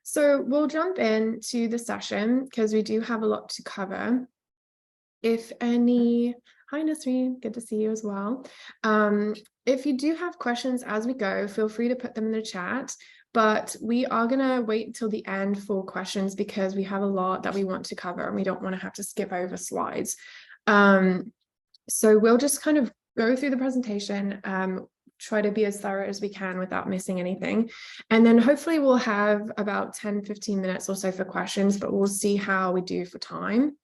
So we'll jump into the session because we do have a lot to cover. If any, hi Nasreen, good to see you as well. If you do have questions as we go, feel free to put them in the chat, but we are gonna wait till the end for questions because we have a lot that we want to cover and we don't want to have to skip over slides. So we'll just kind of go through the presentation, try to be as thorough as we can without missing anything. And then hopefully we'll have about 10-15 minutes or so for questions, but we'll see how we do for time.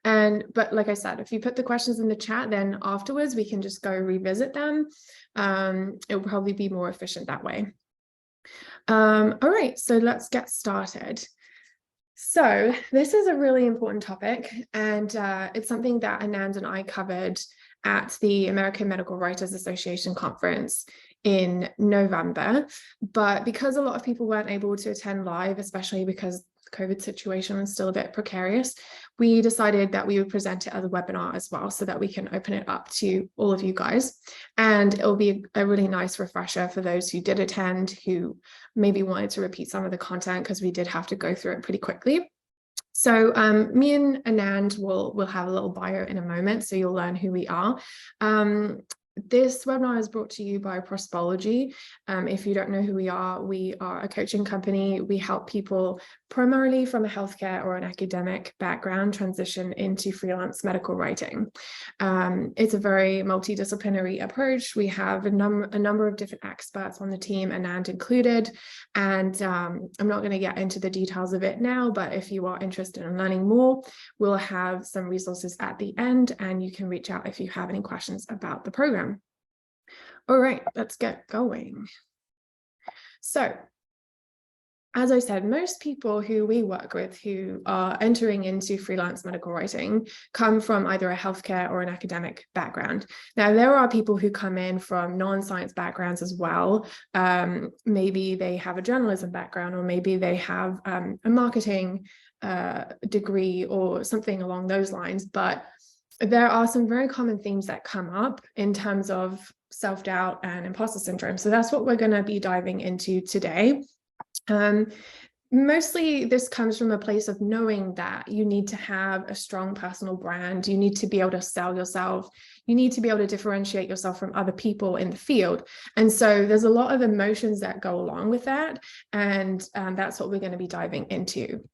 But like I said, if you put the questions in the chat, then afterwards we can just go revisit them. It will probably be more efficient that way. All right, so let's get started. So this is a really important topic, and it's something that Anand and I covered at the American Medical Writers Association conference in November. But because a lot of people weren't able to attend live, especially because the COVID situation was still a bit precarious, we decided that we would present it as a webinar as well so that we can open it up to all of you guys. And it'll be a really nice refresher for those who did attend, who maybe wanted to repeat some of the content because we did have to go through it pretty quickly. So me and Anand will have a little bio in a moment, so you'll learn who we are. This webinar is brought to you by Prospology. If you don't know who we are a coaching company. We help people primarily from a healthcare or an academic background transition into freelance medical writing. It's a very multidisciplinary approach. We have a number of different experts on the team, Anand included, and I'm not going to get into the details of it now, but if you are interested in learning more, we'll have some resources at the end, and you can reach out if you have any questions about the program. All right, let's get going. So, as I said, most people who we work with who are entering into freelance medical writing come from either a healthcare or an academic background. Now, there are people who come in from non-science backgrounds as well. Maybe they have a journalism background, or maybe they have a marketing degree or something along those lines. But there are some very common themes that come up in terms of self-doubt and imposter syndrome. So that's what we're going to be diving into today. Mostly this comes from a place of knowing that you need to have a strong personal brand. You need to be able to sell yourself. You need to be able to differentiate yourself from other people in the field. And so there's a lot of emotions that go along with that. And that's what we're going to be diving into.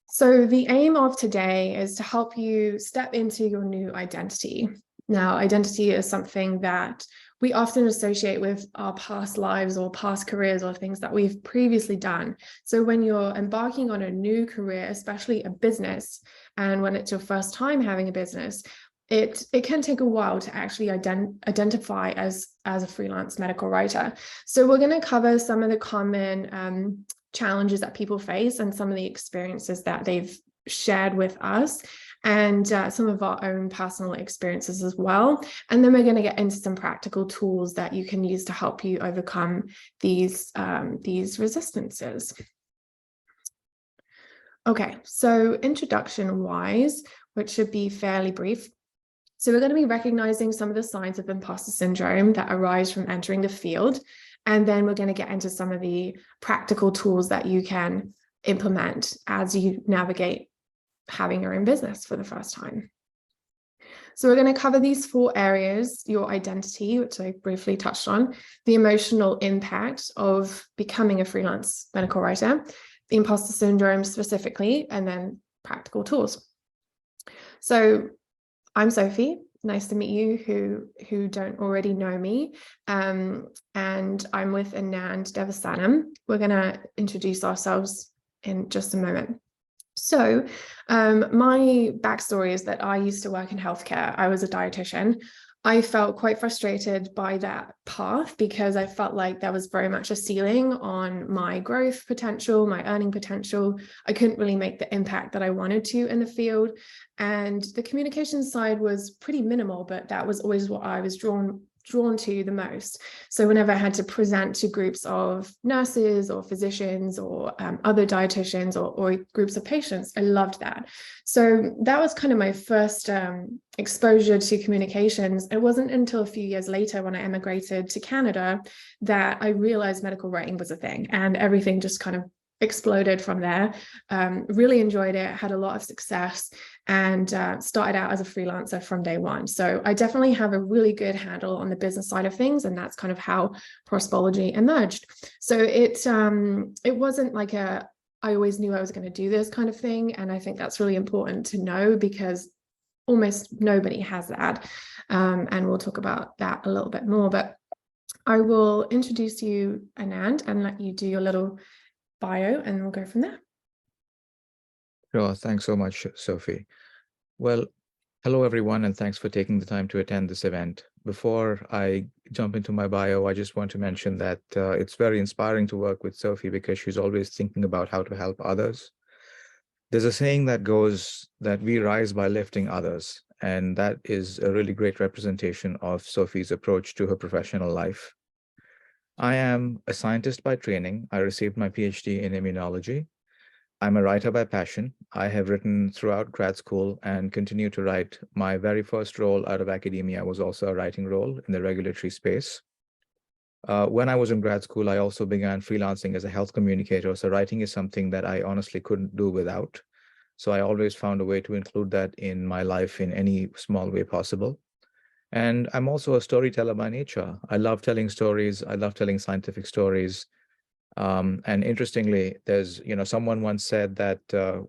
So the aim of today is to help you step into your new identity. Now, identity is something that we often associate with our past lives or past careers or things that we've previously done. So when you're embarking on a new career, especially a business, and when it's your first time having a business, it can take a while to actually identify as a freelance medical writer. So we're going to cover some of the common challenges that people face and some of the experiences that they've shared with us, and some of our own personal experiences as well. And then we're going to get into some practical tools that you can use to help you overcome these resistances. Okay, so introduction wise, which should be fairly brief. So we're going to be recognizing some of the signs of imposter syndrome that arise from entering the field. And then we're going to get into some of the practical tools that you can implement as you navigate having your own business for the first time. So we're going to cover these 4 areas: your identity, which I briefly touched on, the emotional impact of becoming a freelance medical writer, the imposter syndrome specifically, and then practical tools. So I'm Sophie. Nice to meet you who don't already know me. And I'm with Anand Devasanam. We're going to introduce ourselves in just a moment. So my backstory is that I used to work in healthcare. I was a dietitian. I felt quite frustrated by that path because I felt like there was very much a ceiling on my growth potential, my earning potential. I couldn't really make the impact that I wanted to in the field. And the communication side was pretty minimal, but that was always what I was drawn drawn to the most. So whenever I had to present to groups of nurses or physicians or other dietitians or groups of patients, I loved that. So that was kind of my first exposure to communications. It wasn't until a few years later when I emigrated to Canada that I realized medical writing was a thing, and everything just kind of exploded from there. Really enjoyed it, had a lot of success, and started out as a freelancer from day one. So I definitely have a really good handle on the business side of things, and that's kind of how Prospology emerged. So it wasn't like I always knew I was going to do this kind of thing, and I think that's really important to know because almost nobody has that, and we'll talk about that a little bit more. But I will introduce you, Anand, and let you do your little bio, and we'll go from there. Sure. Thanks so much, Sophie. Well, hello, everyone, and thanks for taking the time to attend this event. Before I jump into my bio, I just want to mention that it's very inspiring to work with Sophie because she's always thinking about how to help others. There's a saying that goes that we rise by lifting others, and that is a really great representation of Sophie's approach to her professional life. I am a scientist by training. I received my PhD in immunology. I'm a writer by passion. I have written throughout grad school and continue to write. My very first role out of academia was also a writing role in the regulatory space. When I was in grad school, I also began freelancing as a health communicator. So writing is something that I honestly couldn't do without. So I always found a way to include that in my life in any small way possible. And I'm also a storyteller by nature. I love telling stories. I love telling scientific stories. And interestingly, there's, someone once said that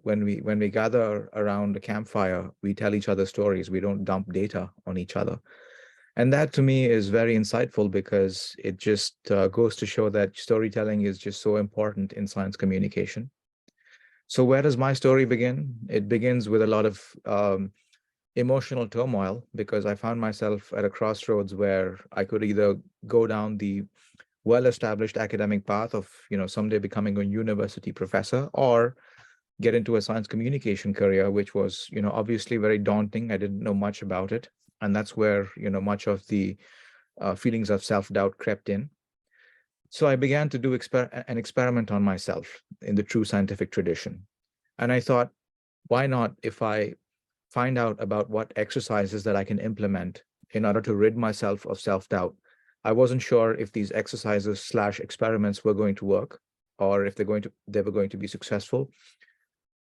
when we gather around a campfire, we tell each other stories. We don't dump data on each other. And that to me is very insightful because it just goes to show that storytelling is just so important in science communication. So where does my story begin? It begins with a lot of emotional turmoil because I found myself at a crossroads where I could either go down the well-established academic path of, someday becoming a university professor, or get into a science communication career, which was, obviously very daunting. I didn't know much about it. And that's where, much of the feelings of self-doubt crept in. So I began to do an experiment on myself in the true scientific tradition. And I thought, why not if I find out about what exercises that I can implement in order to rid myself of self-doubt. I wasn't sure if these exercises / experiments were going to work or if they were going to be successful,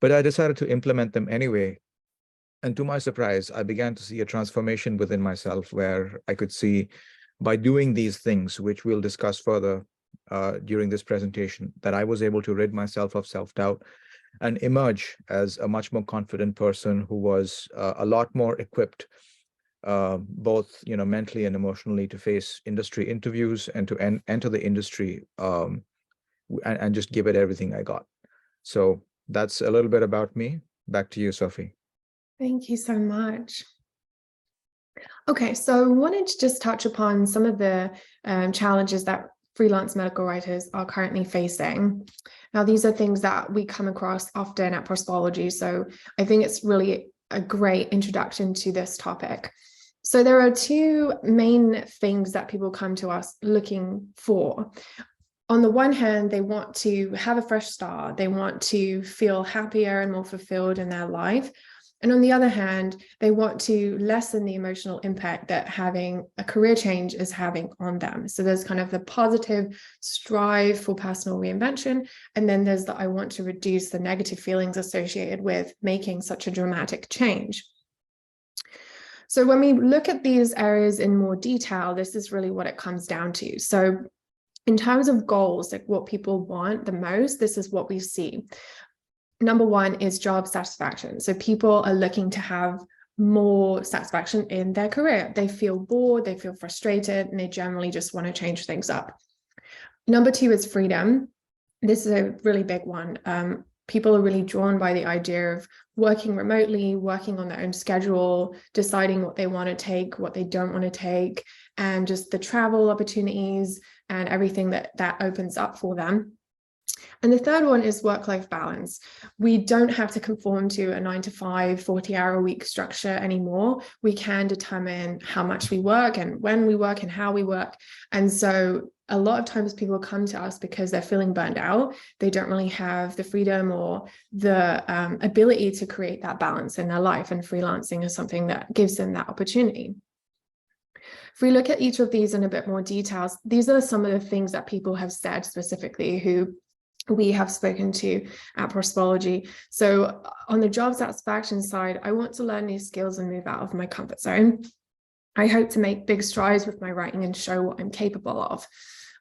but I decided to implement them anyway. And to my surprise, I began to see a transformation within myself where I could see by doing these things, which we'll discuss further during this presentation, that I was able to rid myself of self-doubt and emerge as a much more confident person who was a lot more equipped, both mentally and emotionally, to face industry interviews and to enter the industry and just give it everything I got. So that's a little bit about me. Back to you, Sophie. Thank you so much. Okay, so I wanted to just touch upon some of the challenges that freelance medical writers are currently facing. Now, these are things that we come across often at Prospology, so I think it's really a great introduction to this topic. So there are two main things that people come to us looking for. On the one hand, they want to have a fresh start. They want to feel happier and more fulfilled in their life. And on the other hand, they want to lessen the emotional impact that having a career change is having on them. So there's kind of the positive strive for personal reinvention. And then there's the I want to reduce the negative feelings associated with making such a dramatic change. So when we look at these areas in more detail, this is really what it comes down to. So in terms of goals, like what people want the most, this is what we see. Number one is job satisfaction. So people are looking to have more satisfaction in their career. They feel bored, they feel frustrated, and they generally just want to change things up. Number two is freedom. This is a really big one. People are really drawn by the idea of working remotely, working on their own schedule, deciding what they want to take, what they don't want to take, and just the travel opportunities and everything that opens up for them. And the third one is work-life balance. We don't have to conform to a 9 to 5, 40-hour-a-week structure anymore. We can determine how much we work and when we work and how we work. And so a lot of times people come to us because they're feeling burned out. They don't really have the freedom or the ability to create that balance in their life. And freelancing is something that gives them that opportunity. If we look at each of these in a bit more details, these are some of the things that people have said specifically who we have spoken to at Prospology. So on the job satisfaction side, I want to learn new skills and move out of my comfort zone. I hope to make big strides with my writing and show what I'm capable of.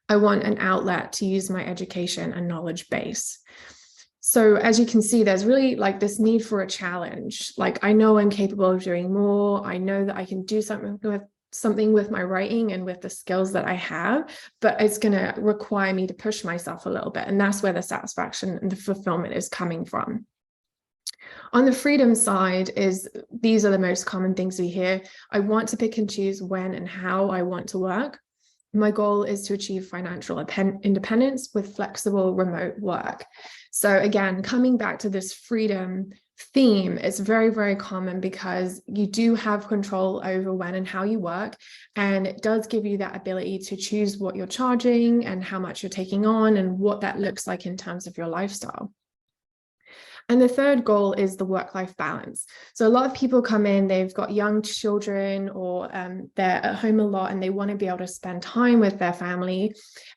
I want an outlet to use my education and knowledge base. So as you can see, there's really like this need for a challenge. Like, I know I'm capable of doing more. I know that I can do something with my writing and with the skills that I have, but it's going to require me to push myself a little bit. And that's where the satisfaction and the fulfillment is coming from. On the freedom side these are the most common things we hear. I want to pick and choose when and how I want to work. My goal is to achieve financial independence with flexible remote work. So again, coming back to this freedom theme, it's very, very common because you do have control over when and how you work. And it does give you that ability to choose what you're charging and how much you're taking on and what that looks like in terms of your lifestyle. And the third goal is the work-life balance. So a lot of people come in, they've got young children or they're at home a lot and they want to be able to spend time with their family.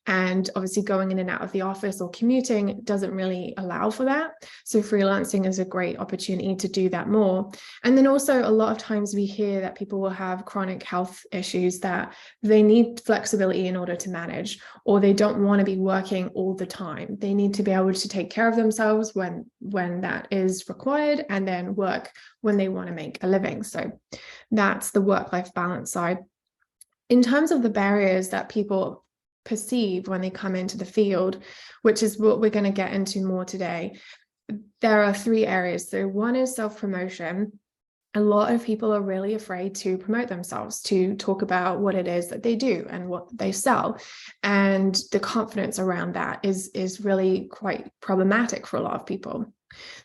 And obviously going in and out of the office or commuting doesn't really allow for that. So freelancing is a great opportunity to do that more. And then also a lot of times we hear that people will have chronic health issues that they need flexibility in order to manage, or they don't want to be working all the time. They need to be able to take care of themselves when that is required and then work when they want to make a living. So that's the work-life balance side. In terms of the barriers that people perceive when they come into the field, which is what we're going to get into more today, there are 3 areas. So one is self-promotion. A lot of people are really afraid to promote themselves, to talk about what it is that they do and what they sell. And the confidence around that is really quite problematic for a lot of people.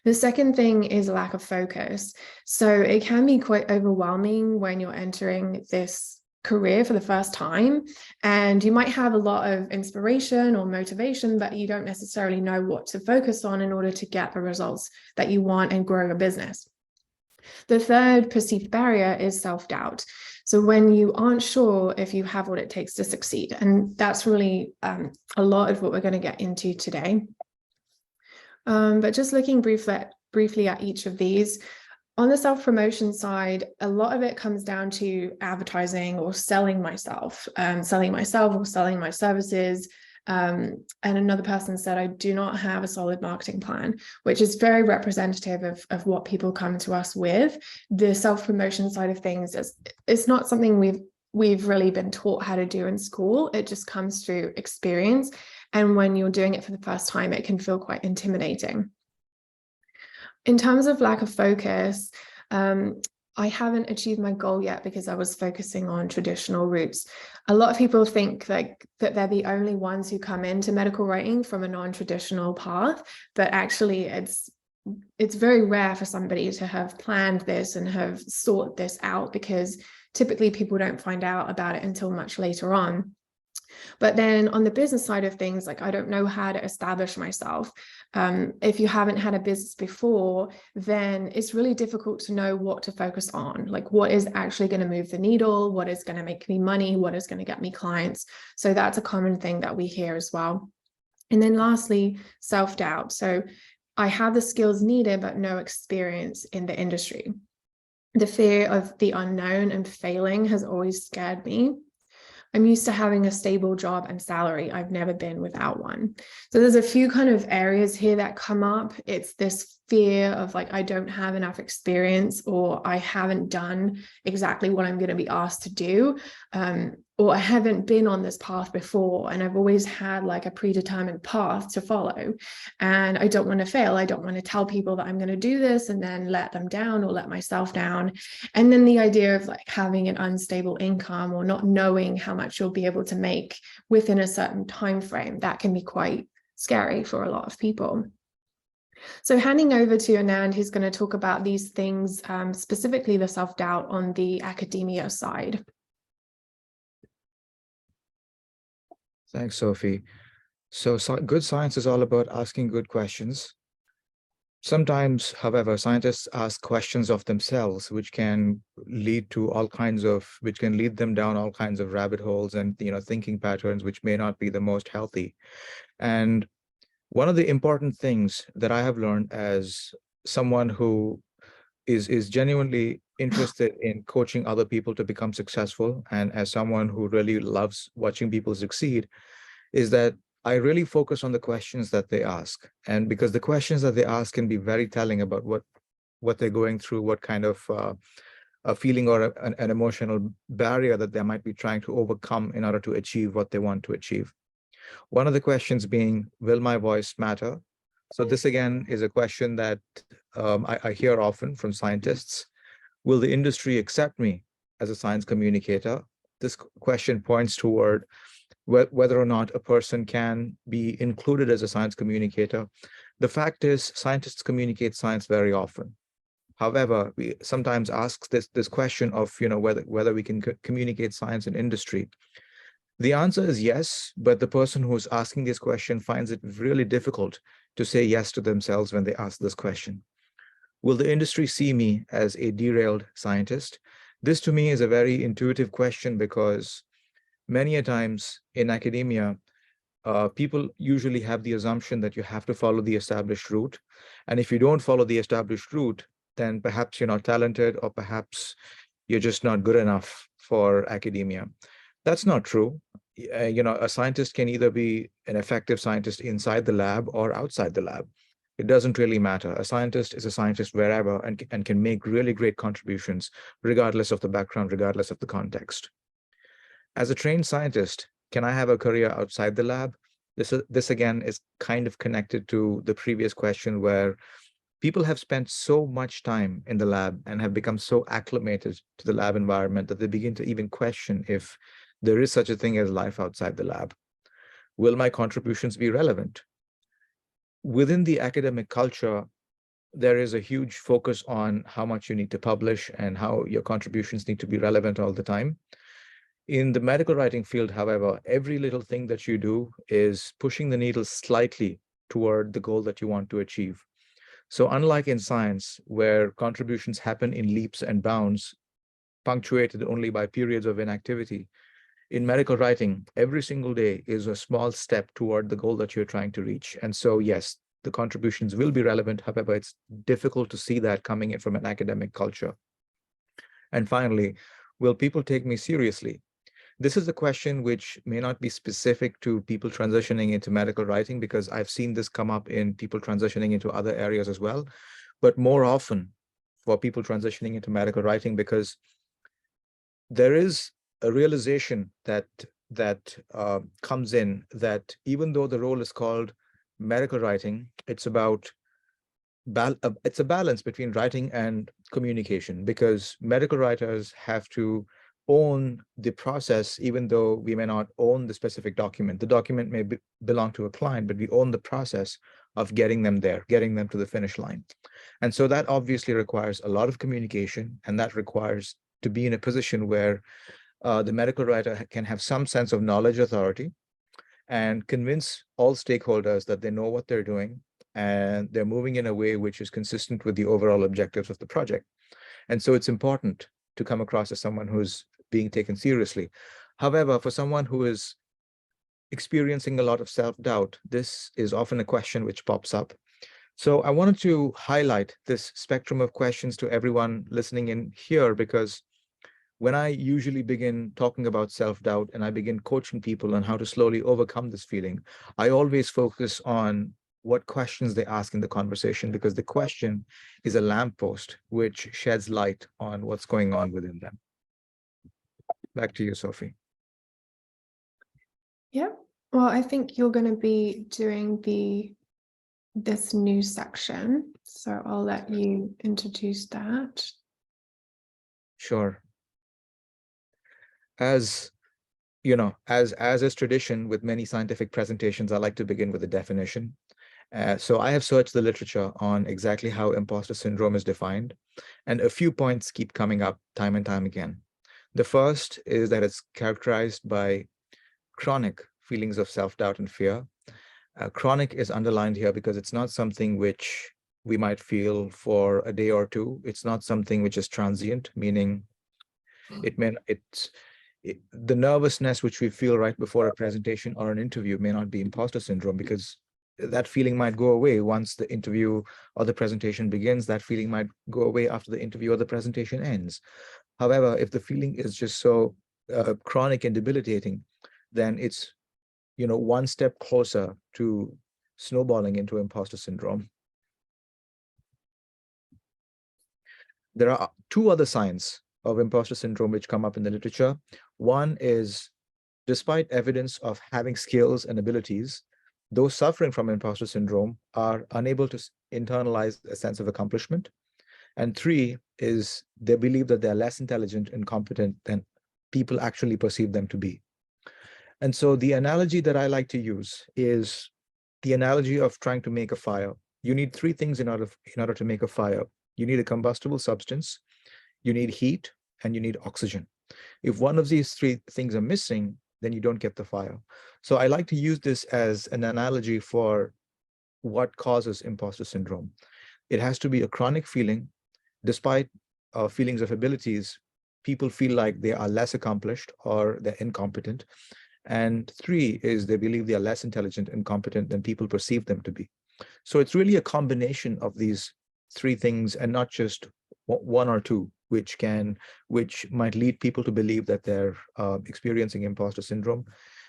The second thing is lack of focus. So it can be quite overwhelming when you're entering this career for the first time, and you might have a lot of inspiration or motivation, but you don't necessarily know what to focus on in order to get the results that you want and grow a business. The third perceived barrier is self-doubt. So when you aren't sure if you have what it takes to succeed, and that's really a lot of what we're going to get into today. But just looking briefly at each of these, on the self-promotion side, a lot of it comes down to advertising or selling myself or selling my services. And another person said, I do not have a solid marketing plan, which is very representative of what people come to us with. The self-promotion side of things it's not something we've really been taught how to do in school. It just comes through experience. And when you're doing it for the first time, it can feel quite intimidating. In terms of lack of focus, I haven't achieved my goal yet because I was focusing on traditional routes. A lot of people think that they're the only ones who come into medical writing from a non-traditional path, but actually it's very rare for somebody to have planned this and have sought this out, because typically people don't find out about it until much later on. But then on the business side of things, like, I don't know how to establish myself. If you haven't had a business before, then it's really difficult to know what to focus on, like what is actually going to move the needle, what is going to make me money, what is going to get me clients. So that's a common thing that we hear as well. And then lastly, self-doubt. So I have the skills needed, but no experience in the industry. The fear of the unknown and failing has always scared me. I'm used to having a stable job and salary. I've never been without one. So there's a few kind of areas here that come up. It's this fear of like, I don't have enough experience, or I haven't done exactly what I'm going to be asked to do. Or I haven't been on this path before, and I've always had like a predetermined path to follow, and I don't want to fail. I don't want to tell people that I'm going to do this and then let them down or let myself down. And then the idea of like having an unstable income or not knowing how much you'll be able to make within a certain time frame, that can be quite scary for a lot of people. So handing over to Anand, who's going to talk about these things, specifically the self-doubt on the academia side. Thanks, Sophie. So good science is all about asking good questions. Sometimes, however, scientists ask questions of themselves, which can lead them down all kinds of rabbit holes and, thinking patterns, which may not be the most healthy. And one of the important things that I have learned as someone who is genuinely interested in coaching other people to become successful, and as someone who really loves watching people succeed, is that I really focus on the questions that they ask. And because the questions that they ask can be very telling about what they're going through, what kind of a feeling or an emotional barrier that they might be trying to overcome in order to achieve what they want to achieve. One of the questions being, will my voice matter? So this again is a question that I hear often from scientists. Will the industry accept me as a science communicator? This question points toward whether or not a person can be included as a science communicator. The fact is, scientists communicate science very often. However, we sometimes ask this question of whether we can communicate science in industry. The answer is yes, but the person who's asking this question finds it really difficult to say yes to themselves when they ask this question. Will the industry see me as a derailed scientist? This to me is a very intuitive question because many a times in academia, people usually have the assumption that you have to follow the established route. And if you don't follow the established route, then perhaps you're not talented, or perhaps you're just not good enough for academia. That's not true. A scientist can either be an effective scientist inside the lab or outside the lab. It doesn't really matter. A scientist is a scientist wherever and can make really great contributions, regardless of the background, regardless of the context. As a trained scientist, can I have a career outside the lab? This again is kind of connected to the previous question, where people have spent so much time in the lab and have become so acclimated to the lab environment that they begin to even question if there is such a thing as life outside the lab. Will my contributions be relevant? Within the academic culture, there is a huge focus on how much you need to publish and how your contributions need to be relevant all the time. In the medical writing field, however, every little thing that you do is pushing the needle slightly toward the goal that you want to achieve. So unlike in science, where contributions happen in leaps and bounds, punctuated only by periods of inactivity, in medical writing, every single day is a small step toward the goal that you're trying to reach. And so, yes, the contributions will be relevant. However, it's difficult to see that coming in from an academic culture. And finally, will people take me seriously? This is a question which may not be specific to people transitioning into medical writing, because I've seen this come up in people transitioning into other areas as well, but more often for people transitioning into medical writing, because there is a realization that comes in that even though the role is called medical writing, it's about it's a balance between writing and communication, because medical writers have to own the process, even though we may not own the specific document. The document may belong to a client, but we own the process of getting them there, getting them to the finish line. And so that obviously requires a lot of communication, and that requires to be in a position where the medical writer can have some sense of knowledge authority and convince all stakeholders that they know what they're doing and they're moving in a way which is consistent with the overall objectives of the project. And so it's important to come across as someone who's being taken seriously. However, for someone who is experiencing a lot of self-doubt, this is often a question which pops up. So I wanted to highlight this spectrum of questions to everyone listening in here, because when I usually begin talking about self-doubt and I begin coaching people on how to slowly overcome this feeling, I always focus on what questions they ask in the conversation, because the question is a lamppost which sheds light on what's going on within them. Back to you, Sophie. Yeah, well, I think you're going to be doing this new section, so I'll let you introduce that. Sure. As as is tradition with many scientific presentations, I like to begin with a definition. So I have searched the literature on exactly how imposter syndrome is defined, and a few points keep coming up time and time again. The first is that it's characterized by chronic feelings of self-doubt and fear. Chronic is underlined here because it's not something which we might feel for a day or two. It's not something which is transient, meaning the nervousness which we feel right before a presentation or an interview may not be imposter syndrome, because that feeling might go away once the interview or the presentation begins. That feeling might go away after the interview or the presentation ends. However, if the feeling is just so chronic and debilitating, then it's one step closer to snowballing into imposter syndrome. There are two other signs of imposter syndrome which come up in the literature. One is, despite evidence of having skills and abilities, those suffering from imposter syndrome are unable to internalize a sense of accomplishment. And three is, they believe that they're less intelligent and competent than people actually perceive them to be. And so the analogy that I like to use is the analogy of trying to make a fire. You need three things in order to make a fire. You need a combustible substance, you need heat, and you need oxygen. If one of these three things are missing, then you don't get the fire. So I like to use this as an analogy for what causes imposter syndrome. It has to be a chronic feeling. Despite feelings of abilities, people feel like they are less accomplished or they're incompetent. And three is, they believe they are less intelligent and competent than people perceive them to be. So it's really a combination of these three things, and not just one or two, which might lead people to believe that they're experiencing imposter syndrome.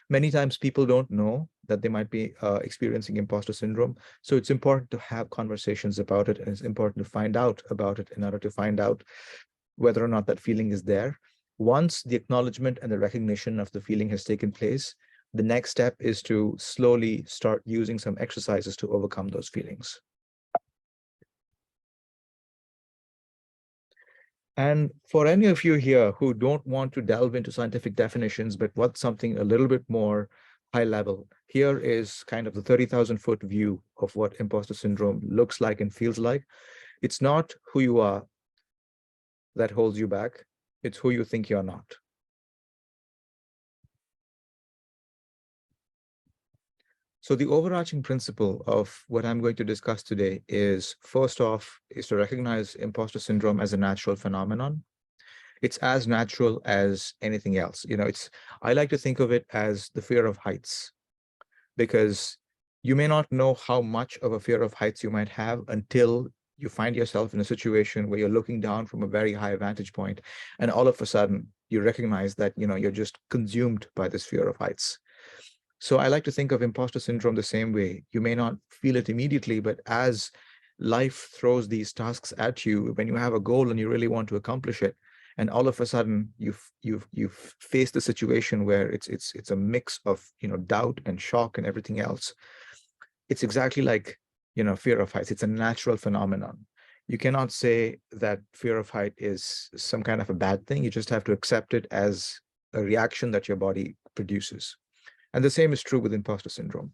Many times people don't know that they might be experiencing imposter syndrome. So it's important to have conversations about it, and it's important to find out about it in order to find out whether or not that feeling is there. Once the acknowledgement and the recognition of the feeling has taken place, the next step is to slowly start using some exercises to overcome those feelings. And for any of you here who don't want to delve into scientific definitions, but want something a little bit more high level, here is kind of the 30,000-foot view of what imposter syndrome looks like and feels like. It's not who you are that holds you back. It's who you think you're not. So the overarching principle of what I'm going to discuss today is, first off, is to recognize imposter syndrome as a natural phenomenon. It's as natural as anything else. I like to think of it as the fear of heights, because you may not know how much of a fear of heights you might have until you find yourself in a situation where you're looking down from a very high vantage point, and all of a sudden you recognize that you're just consumed by this fear of heights. So I like to think of imposter syndrome the same way. You may not feel it immediately, but as life throws these tasks at you, when you have a goal and you really want to accomplish it, and all of a sudden you've faced a situation where it's a mix of doubt and shock and everything else. It's exactly like fear of heights. It's a natural phenomenon. You cannot say that fear of height is some kind of a bad thing. You just have to accept it as a reaction that your body produces. And the same is true with imposter syndrome.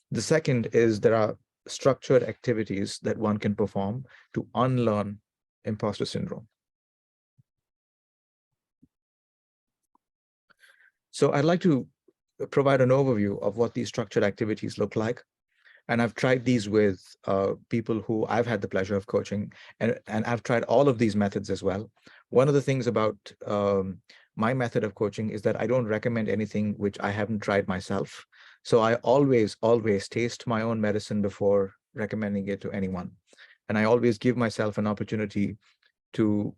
The second is, there are structured activities that one can perform to unlearn imposter syndrome. So I'd like to provide an overview of what these structured activities look like. And I've tried these with people who I've had the pleasure of coaching, and I've tried all of these methods as well. One of the things about my method of coaching is that I don't recommend anything which I haven't tried myself. So I always taste my own medicine before recommending it to anyone. And I always give myself an opportunity to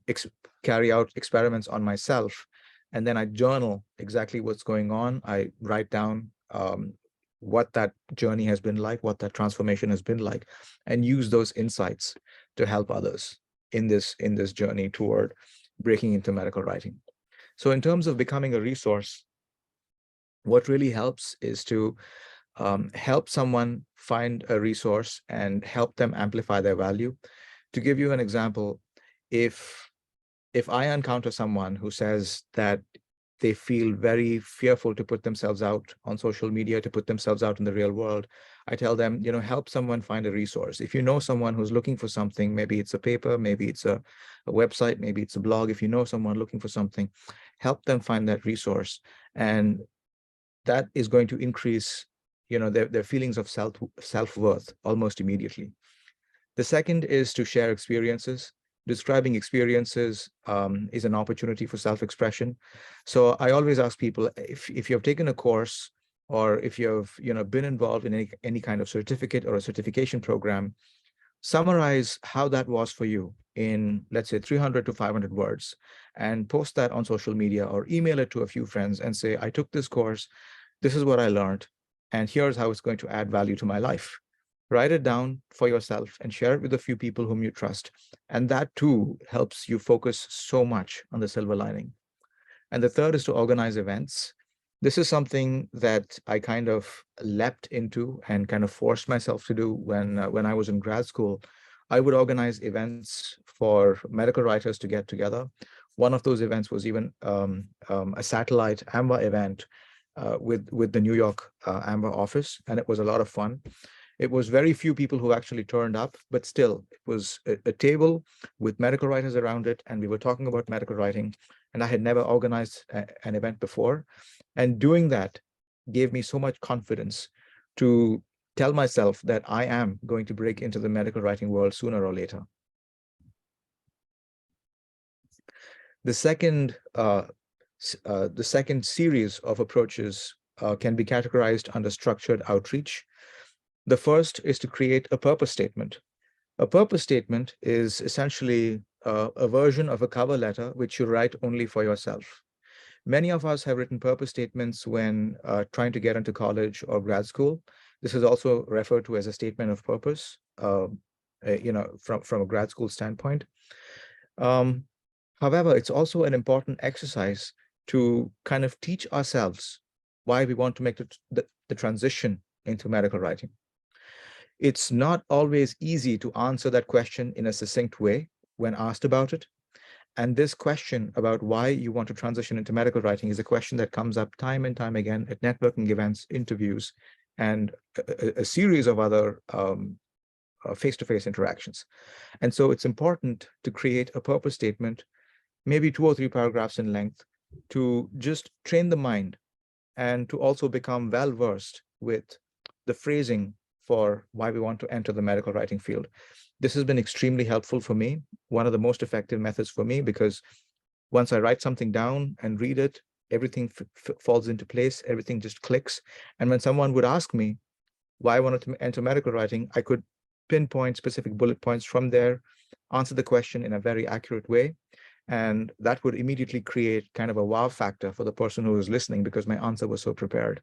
carry out experiments on myself. And then I journal exactly what's going on. I write down what that journey has been like, what that transformation has been like, and use those insights to help others in this journey toward breaking into medical writing. So in terms of becoming a resource, what really helps is to help someone find a resource and help them amplify their value. To give you an example, if I encounter someone who says that they feel very fearful to put themselves out on social media, to put themselves out in the real world, I tell them, help someone find a resource. If you know someone who's looking for something, maybe it's a paper, maybe it's a website, maybe it's a blog. If you know someone looking for something, help them find that resource. And that is going to increase, their feelings of self-worth almost immediately. The second is to share experiences. Describing experiences is an opportunity for self-expression. So I always ask people, if you have taken a course, or if you have been involved in any kind of certificate or a certification program, summarize how that was for you in, let's say, 300 to 500 words, and post that on social media or email it to a few friends and say, I took this course, this is what I learned, and here's how it's going to add value to my life. Write it down for yourself and share it with a few people whom you trust. And that too helps you focus so much on the silver lining. And the third is to organize events. This is something that I kind of leapt into and kind of forced myself to do when I was in grad school. I would organize events for medical writers to get together. One of those events was even a satellite AMBA event with the New York AMBA office, and it was a lot of fun. It was very few people who actually turned up, but still, it was a table with medical writers around it, and we were talking about medical writing, and I had never organized an event before. And doing that gave me so much confidence to tell myself that I am going to break into the medical writing world sooner or later. The second series of approaches can be categorized under structured outreach. The first is to create a purpose statement. A purpose statement is essentially a version of a cover letter which you write only for yourself. Many of us have written purpose statements when trying to get into college or grad school. This is also referred to as a statement of purpose, from a grad school standpoint. However, it's also an important exercise to kind of teach ourselves why we want to make the transition into medical writing. It's not always easy to answer that question in a succinct way when asked about it. And this question about why you want to transition into medical writing is a question that comes up time and time again at networking events, interviews, and a series of other face-to-face interactions. And so it's important to create a purpose statement, maybe 2 or 3 paragraphs in length, to just train the mind and to also become well-versed with the phrasing for why we want to enter the medical writing field. This has been extremely helpful for me, one of the most effective methods for me, because once I write something down and read it, everything falls into place, everything just clicks. And when someone would ask me why I wanted to enter medical writing, I could pinpoint specific bullet points from there, answer the question in a very accurate way. And that would immediately create kind of a wow factor for the person who was listening because my answer was so prepared.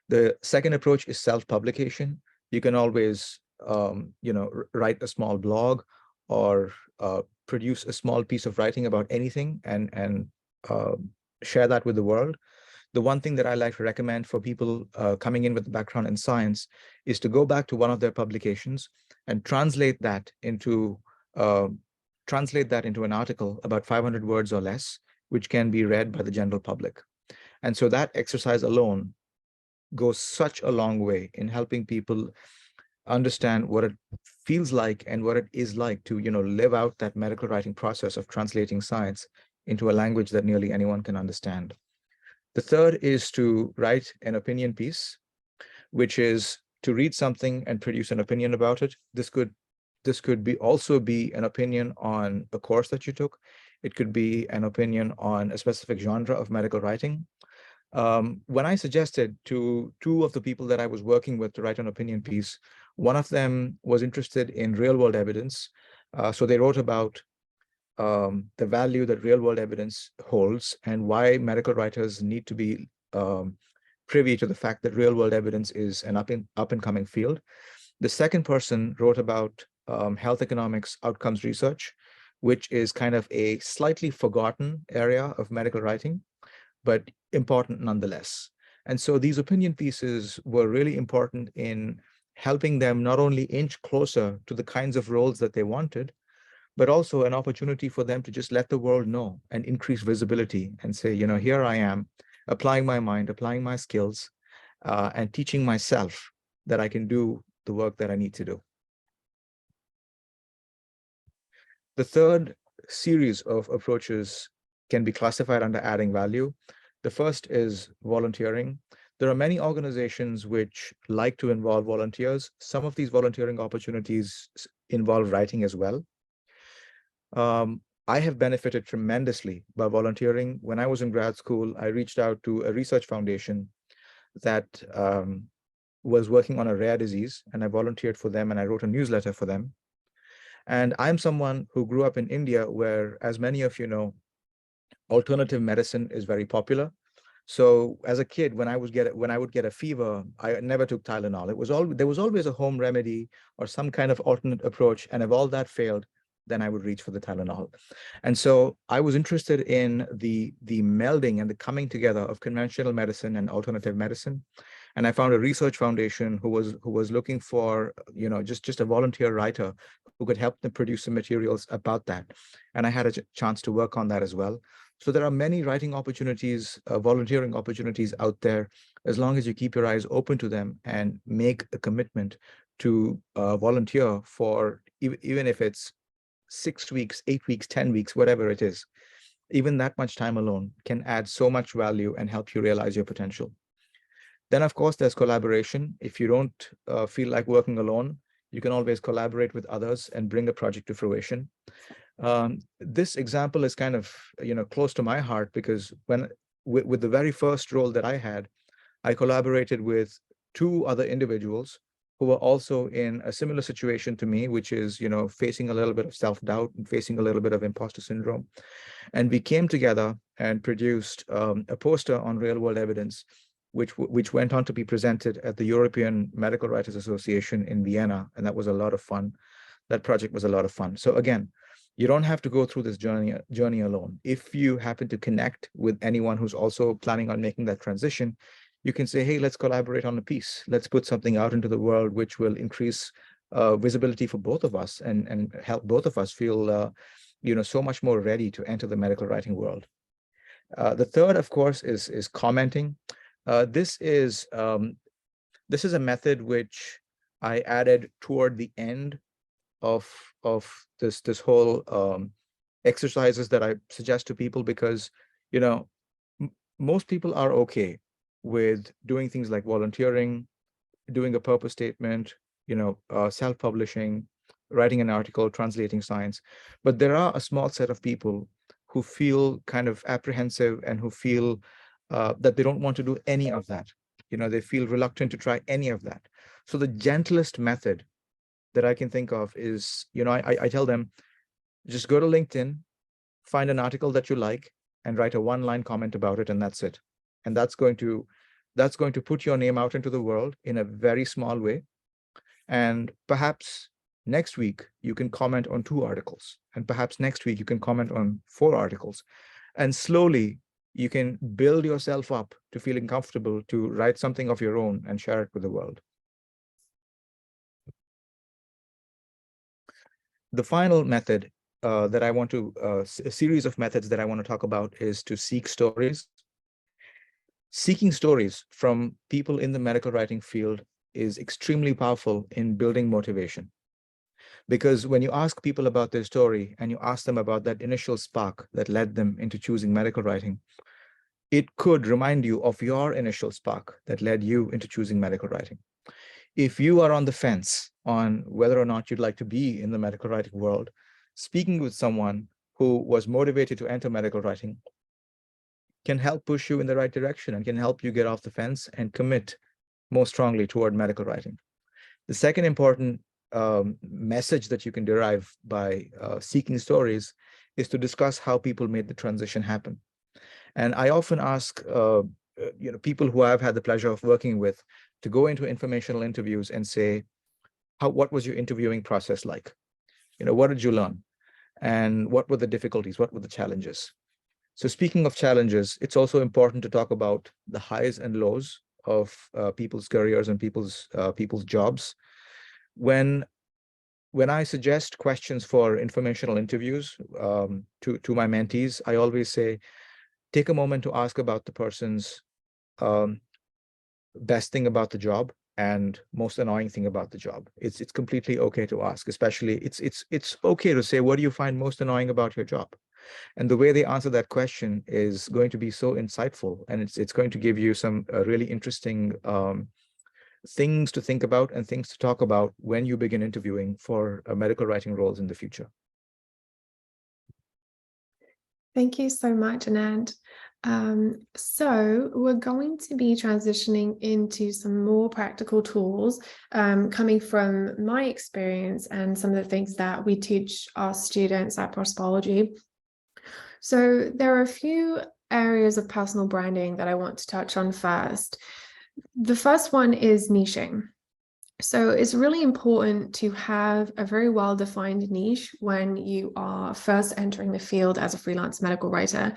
The second approach is self-publication. You can always, write a small blog or produce a small piece of writing about anything and share that with the world. The one thing that I like to recommend for people coming in with a background in science is to go back to one of their publications and translate that into an article about 500 words or less, which can be read by the general public. And so that exercise alone goes such a long way in helping people understand what it feels like and what it is like to, live out that medical writing process of translating science into a language that nearly anyone can understand. The third is to write an opinion piece, which is to read something and produce an opinion about it. This could also be an opinion on a course that you took. It could be an opinion on a specific genre of medical writing. When I suggested to 2 of the people that I was working with to write an opinion piece, one of them was interested in real-world evidence. So they wrote about the value that real-world evidence holds and why medical writers need to be privy to the fact that real-world evidence is an up-and-coming field. The second person wrote about health economics outcomes research, which is kind of a slightly forgotten area of medical writing, but important nonetheless. And so these opinion pieces were really important in helping them not only inch closer to the kinds of roles that they wanted, but also an opportunity for them to just let the world know and increase visibility and say, here I am applying my mind, applying my skills, and teaching myself that I can do the work that I need to do. The third series of approaches can be classified under adding value. The first is volunteering. There are many organizations which like to involve volunteers. Some of these volunteering opportunities involve writing as well. I have benefited tremendously by volunteering. When I was in grad school, I reached out to a research foundation that was working on a rare disease, and I volunteered for them and I wrote a newsletter for them. And I'm someone who grew up in India, where, as many of you know, alternative medicine is very popular. So as a kid, when I would get a fever, I never took Tylenol. There was always a home remedy or some kind of alternate approach. And if all that failed, then I would reach for the Tylenol. And so I was interested in the melding and the coming together of conventional medicine and alternative medicine. And I found a research foundation who was looking for, just a volunteer writer who could help them produce some materials about that. And I had a chance to work on that as well. So there are many writing opportunities, volunteering opportunities out there, as long as you keep your eyes open to them and make a commitment to volunteer for, even if it's 6 weeks, 8 weeks, 10 weeks, whatever it is. Even that much time alone can add so much value and help you realize your potential. Then, of course, there's collaboration. If you don't feel like working alone, you can always collaborate with others and bring a project to fruition. This example is kind of, close to my heart, because with the very first role that I had, I collaborated with 2 other individuals who were also in a similar situation to me, which is, facing a little bit of self-doubt and facing a little bit of imposter syndrome. And we came together and produced a poster on real-world evidence, which went on to be presented at the European Medical Writers Association in Vienna, and that was a lot of fun. That project was a lot of fun. So again, you don't have to go through this journey alone. If you happen to connect with anyone who's also planning on making that transition, you can say, hey, let's collaborate on a piece. Let's put something out into the world which will increase visibility for both of us and help both of us feel so much more ready to enter the medical writing world. The third, of course, is commenting. This is a method which I added toward the end of this whole exercises that I suggest to people, because most people are okay with doing things like volunteering, doing a purpose statement, self-publishing, writing an article, translating science. But there are a small set of people who feel kind of apprehensive and who feel that they don't want to do any of that. They feel reluctant to try any of that. So the gentlest method that I can think of is, I tell them, just go to LinkedIn, find an article that you like, and write a 1-line comment about it, and that's it. And that's going to put your name out into the world in a very small way. And perhaps next week you can comment on 2 articles, and perhaps next week you can comment on 4 articles. And slowly you can build yourself up to feeling comfortable to write something of your own and share it with the world. The final method that I want to, a series of methods that I want to talk about, is to seek stories. Seeking stories from people in the medical writing field is extremely powerful in building motivation. Because when you ask people about their story and you ask them about that initial spark that led them into choosing medical writing, it could remind you of your initial spark that led you into choosing medical writing. If you are on the fence on whether or not you'd like to be in the medical writing world, speaking with someone who was motivated to enter medical writing can help push you in the right direction and can help you get off the fence and commit more strongly toward medical writing. The second important message that you can derive by seeking stories is to discuss how people made the transition happen. And I often ask people who I've had the pleasure of working with to go into informational interviews and say, what was your interviewing process like? What did you learn? And what were the difficulties? What were the challenges? So speaking of challenges, it's also important to talk about the highs and lows of people's careers and people's jobs. When when I suggest questions for informational interviews to my mentees, I always say, take a moment to ask about the person's um, best thing about the job and most annoying thing about the job. It's completely okay to ask, especially it's okay to say, what do you find most annoying about your job? And the way they answer that question is going to be so insightful, and it's going to give you some really interesting things to think about and things to talk about when you begin interviewing for medical writing roles in the future. Thank you so much, Anand. So we're going to be transitioning into some more practical tools coming from my experience and some of the things that we teach our students at Prospology. So there are a few areas of personal branding that I want to touch on first. The first one is niching. So it's really important to have a very well-defined niche when you are first entering the field as a freelance medical writer.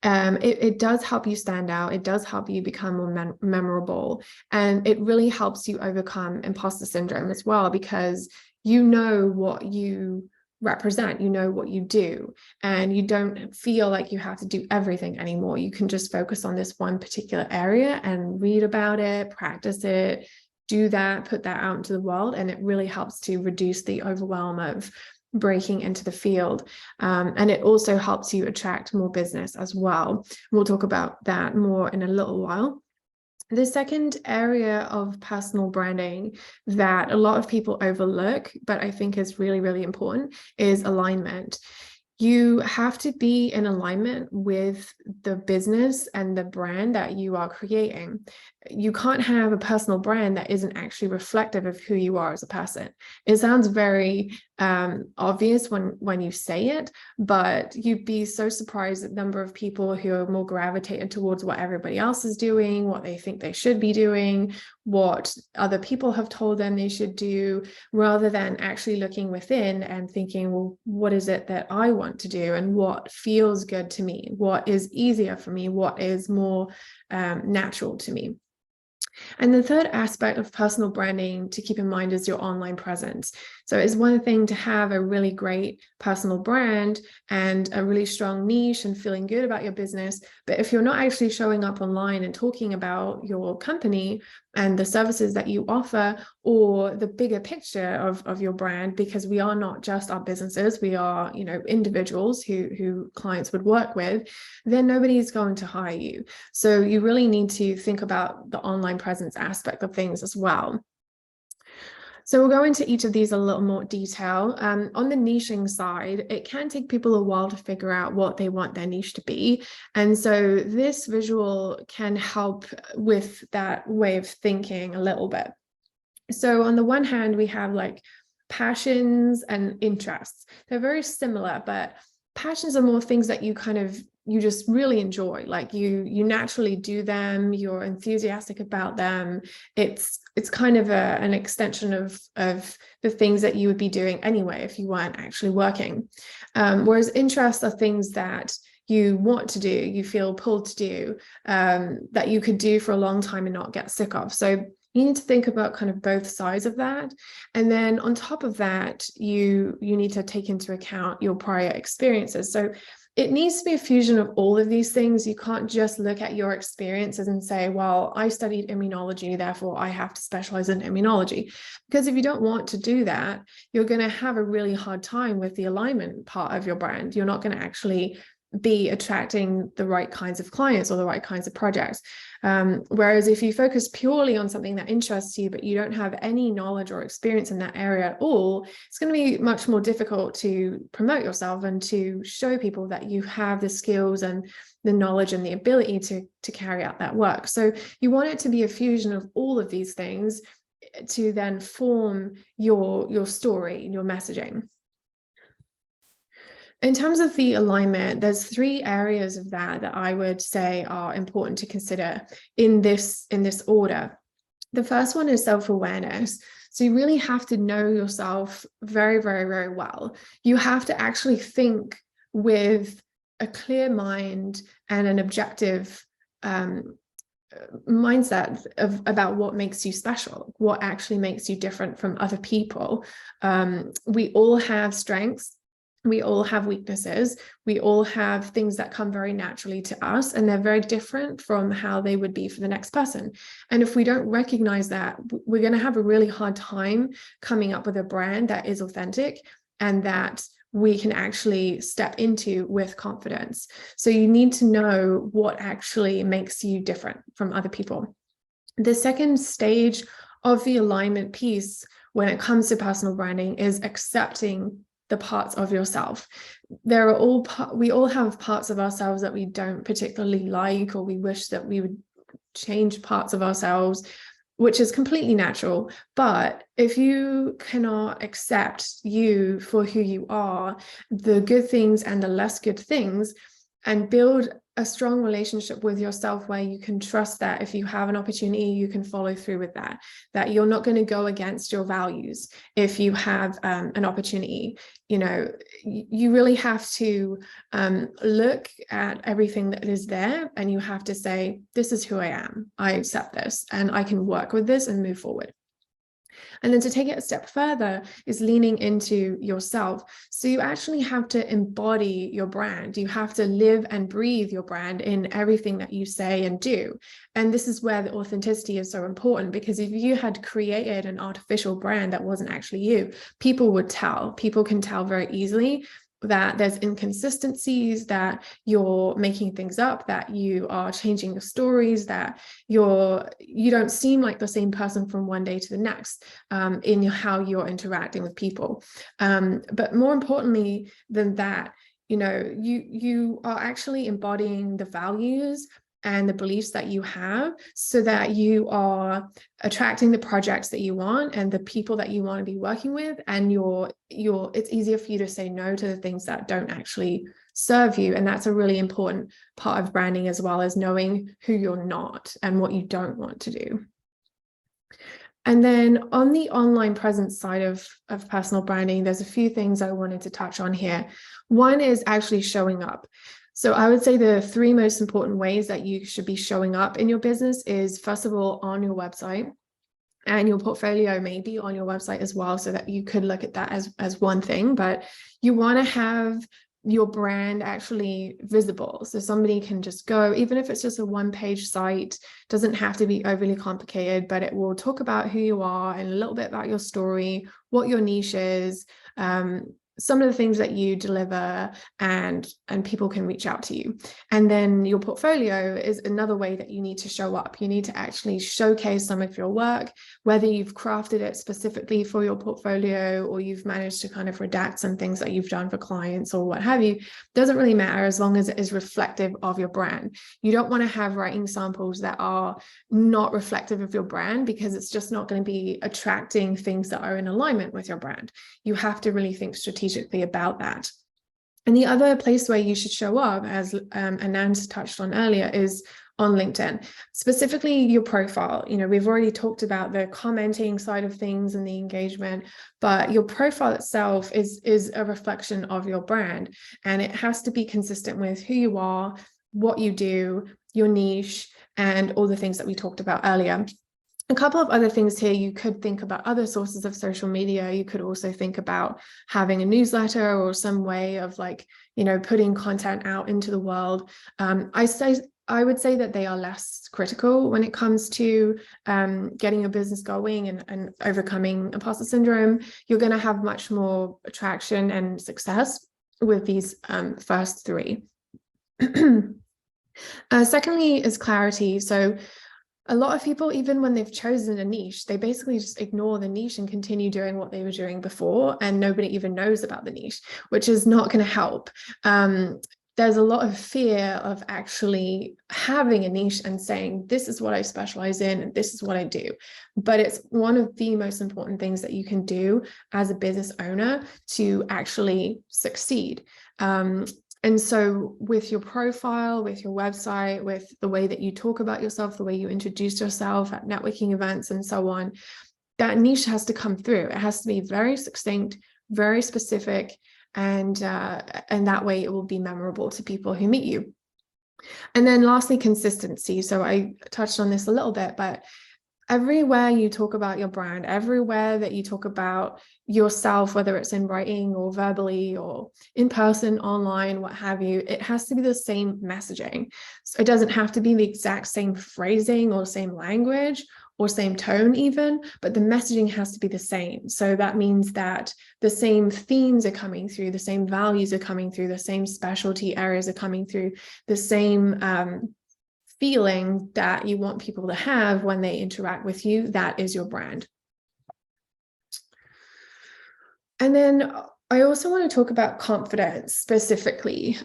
It does help you stand out. It does help you become more memorable. And it really helps you overcome imposter syndrome as well, because you know what you represent, you know what you do, and you don't feel like you have to do everything anymore. You can just focus on this one particular area and read about it, practice it, do that, put that out into the world, and it really helps to reduce the overwhelm of breaking into the field. And it also helps you attract more business as well. We'll talk about that more in a little while. The second area of personal branding that a lot of people overlook, but I think is really, really important, is alignment. You have to be in alignment with the business and the brand that you are creating. You can't have a personal brand that isn't actually reflective of who you are as a person. It sounds very obvious when you say it, but you'd be so surprised at the number of people who are more gravitated towards what everybody else is doing, what they think they should be doing, what other people have told them they should do, rather than actually looking within and thinking, well, what is it that I want to do, and what feels good to me, what is easier for me, what is more natural to me. And the third aspect of personal branding to keep in mind is your online presence. So it's one thing to have a really great personal brand and a really strong niche and feeling good about your business, but if you're not actually showing up online and talking about your company and the services that you offer, or the bigger picture of your brand, because we are not just our businesses, we are, you know, individuals who clients would work with, then nobody's going to hire you. So you really need to think about the online presence aspect of things as well. So we'll go into each of these a little more detail. On the niching side, it can take people a while to figure out what they want their niche to be. And so this visual can help with that way of thinking a little bit. So on the one hand, we have like passions and interests. They're very similar, but passions are more things that you just really enjoy, like you naturally do them, you're enthusiastic about them. It's kind of an extension of the things that you would be doing anyway if you weren't actually working. Whereas interests are things that you want to do, you feel pulled to do, that you could do for a long time and not get sick of. So you need to think about kind of both sides of that. And then on top of that, you need to take into account your prior experiences. So it needs to be a fusion of all of these things. You can't just look at your experiences and say, well, I studied immunology, therefore I have to specialize in immunology. Because if you don't want to do that, you're going to have a really hard time with the alignment part of your brand. You're not going to actually be attracting the right kinds of clients or the right kinds of projects. Whereas if you focus purely on something that interests you, but you don't have any knowledge or experience in that area at all, it's going to be much more difficult to promote yourself and to show people that you have the skills and the knowledge and the ability to carry out that work. So you want it to be a fusion of all of these things to then form your story and your messaging. In terms of the alignment, there's three areas of that I would say are important to consider in this order. The first one is self-awareness. So you really have to know yourself very, very, very well. You have to actually think with a clear mind and an objective mindset about what makes you special, what actually makes you different from other people. We all have strengths. We all have weaknesses. We all have things that come very naturally to us, and they're very different from how they would be for the next person. And if we don't recognize that, we're going to have a really hard time coming up with a brand that is authentic and that we can actually step into with confidence. So you need to know what actually makes you different from other people. The second stage of the alignment piece when it comes to personal branding is accepting the parts of yourself. We all have parts of ourselves that we don't particularly like, or we wish that we would change parts of ourselves, which is completely natural. But if you cannot accept you for who you are, the good things and the less good things, and build a strong relationship with yourself where you can trust that if you have an opportunity, you can follow through with that, that you're not going to go against your values if you have an opportunity. You really have to look at everything that is there, and you have to say, this is who I am. I accept this, and I can work with this and move forward. And then to take it a step further is leaning into yourself. So you actually have to embody your brand. You have to live and breathe your brand in everything that you say and do. And this is where the authenticity is so important, because if you had created an artificial brand that wasn't actually you, people would tell. People can tell very easily that there's inconsistencies, that you're making things up, that you are changing your stories, that you don't seem like the same person from one day to the next in how you're interacting with people. But more importantly than that, you are actually embodying the values and the beliefs that you have, so that you are attracting the projects that you want and the people that you want to be working with, and it's easier for you to say no to the things that don't actually serve you. And that's a really important part of branding, as well as knowing who you're not and what you don't want to do. And then on the online presence side of personal branding, there's a few things I wanted to touch on here. One is actually showing up. So I would say the three most important ways that you should be showing up in your business is, first of all, on your website, and your portfolio may be on your website as well, so that you could look at that as one thing, but you want to have your brand actually visible. So somebody can just go, even if it's just a one-page site, doesn't have to be overly complicated, but it will talk about who you are and a little bit about your story, what your niche is, some of the things that you deliver, and people can reach out to you. And then your portfolio is another way that you need to show up. You need to actually showcase some of your work, whether you've crafted it specifically for your portfolio or you've managed to kind of redact some things that you've done for clients or what have you. Doesn't really matter, as long as it is reflective of your brand. You don't want to have writing samples that are not reflective of your brand, because it's just not going to be attracting things that are in alignment with your brand. You have to really think strategically about that. And the other place where you should show up, as Anand touched on earlier, is on LinkedIn, specifically your profile. We've already talked about the commenting side of things and the engagement, but your profile itself is a reflection of your brand, and it has to be consistent with who you are, what you do, your niche, and all the things that we talked about earlier. A couple of other things here, you could think about other sources of social media. You could also think about having a newsletter or some way of putting content out into the world. I would say that they are less critical when it comes to getting a business going and overcoming imposter syndrome. You're going to have much more traction and success with these first three. Secondly is clarity. So a lot of people, even when they've chosen a niche, they basically just ignore the niche and continue doing what they were doing before, and nobody even knows about the niche, which is not going to help. There's a lot of fear of actually having a niche and saying, this is what I specialize in and this is what I do. But it's one of the most important things that you can do as a business owner to actually succeed. And so with your profile, with your website, with the way that you talk about yourself, the way you introduce yourself at networking events and so on, that niche has to come through. It has to be very succinct, very specific, and that way it will be memorable to people who meet you. And then lastly, consistency. So I touched on this a little bit, but everywhere you talk about your brand, everywhere that you talk about yourself, whether it's in writing or verbally or in person, online, what have you, it has to be the same messaging. So it doesn't have to be the exact same phrasing or same language or same tone even, but the messaging has to be the same. So that means that the same themes are coming through, the same values are coming through, the same specialty areas are coming through, the same feeling that you want people to have when they interact with you. That is your brand. And then I also want to talk about confidence specifically.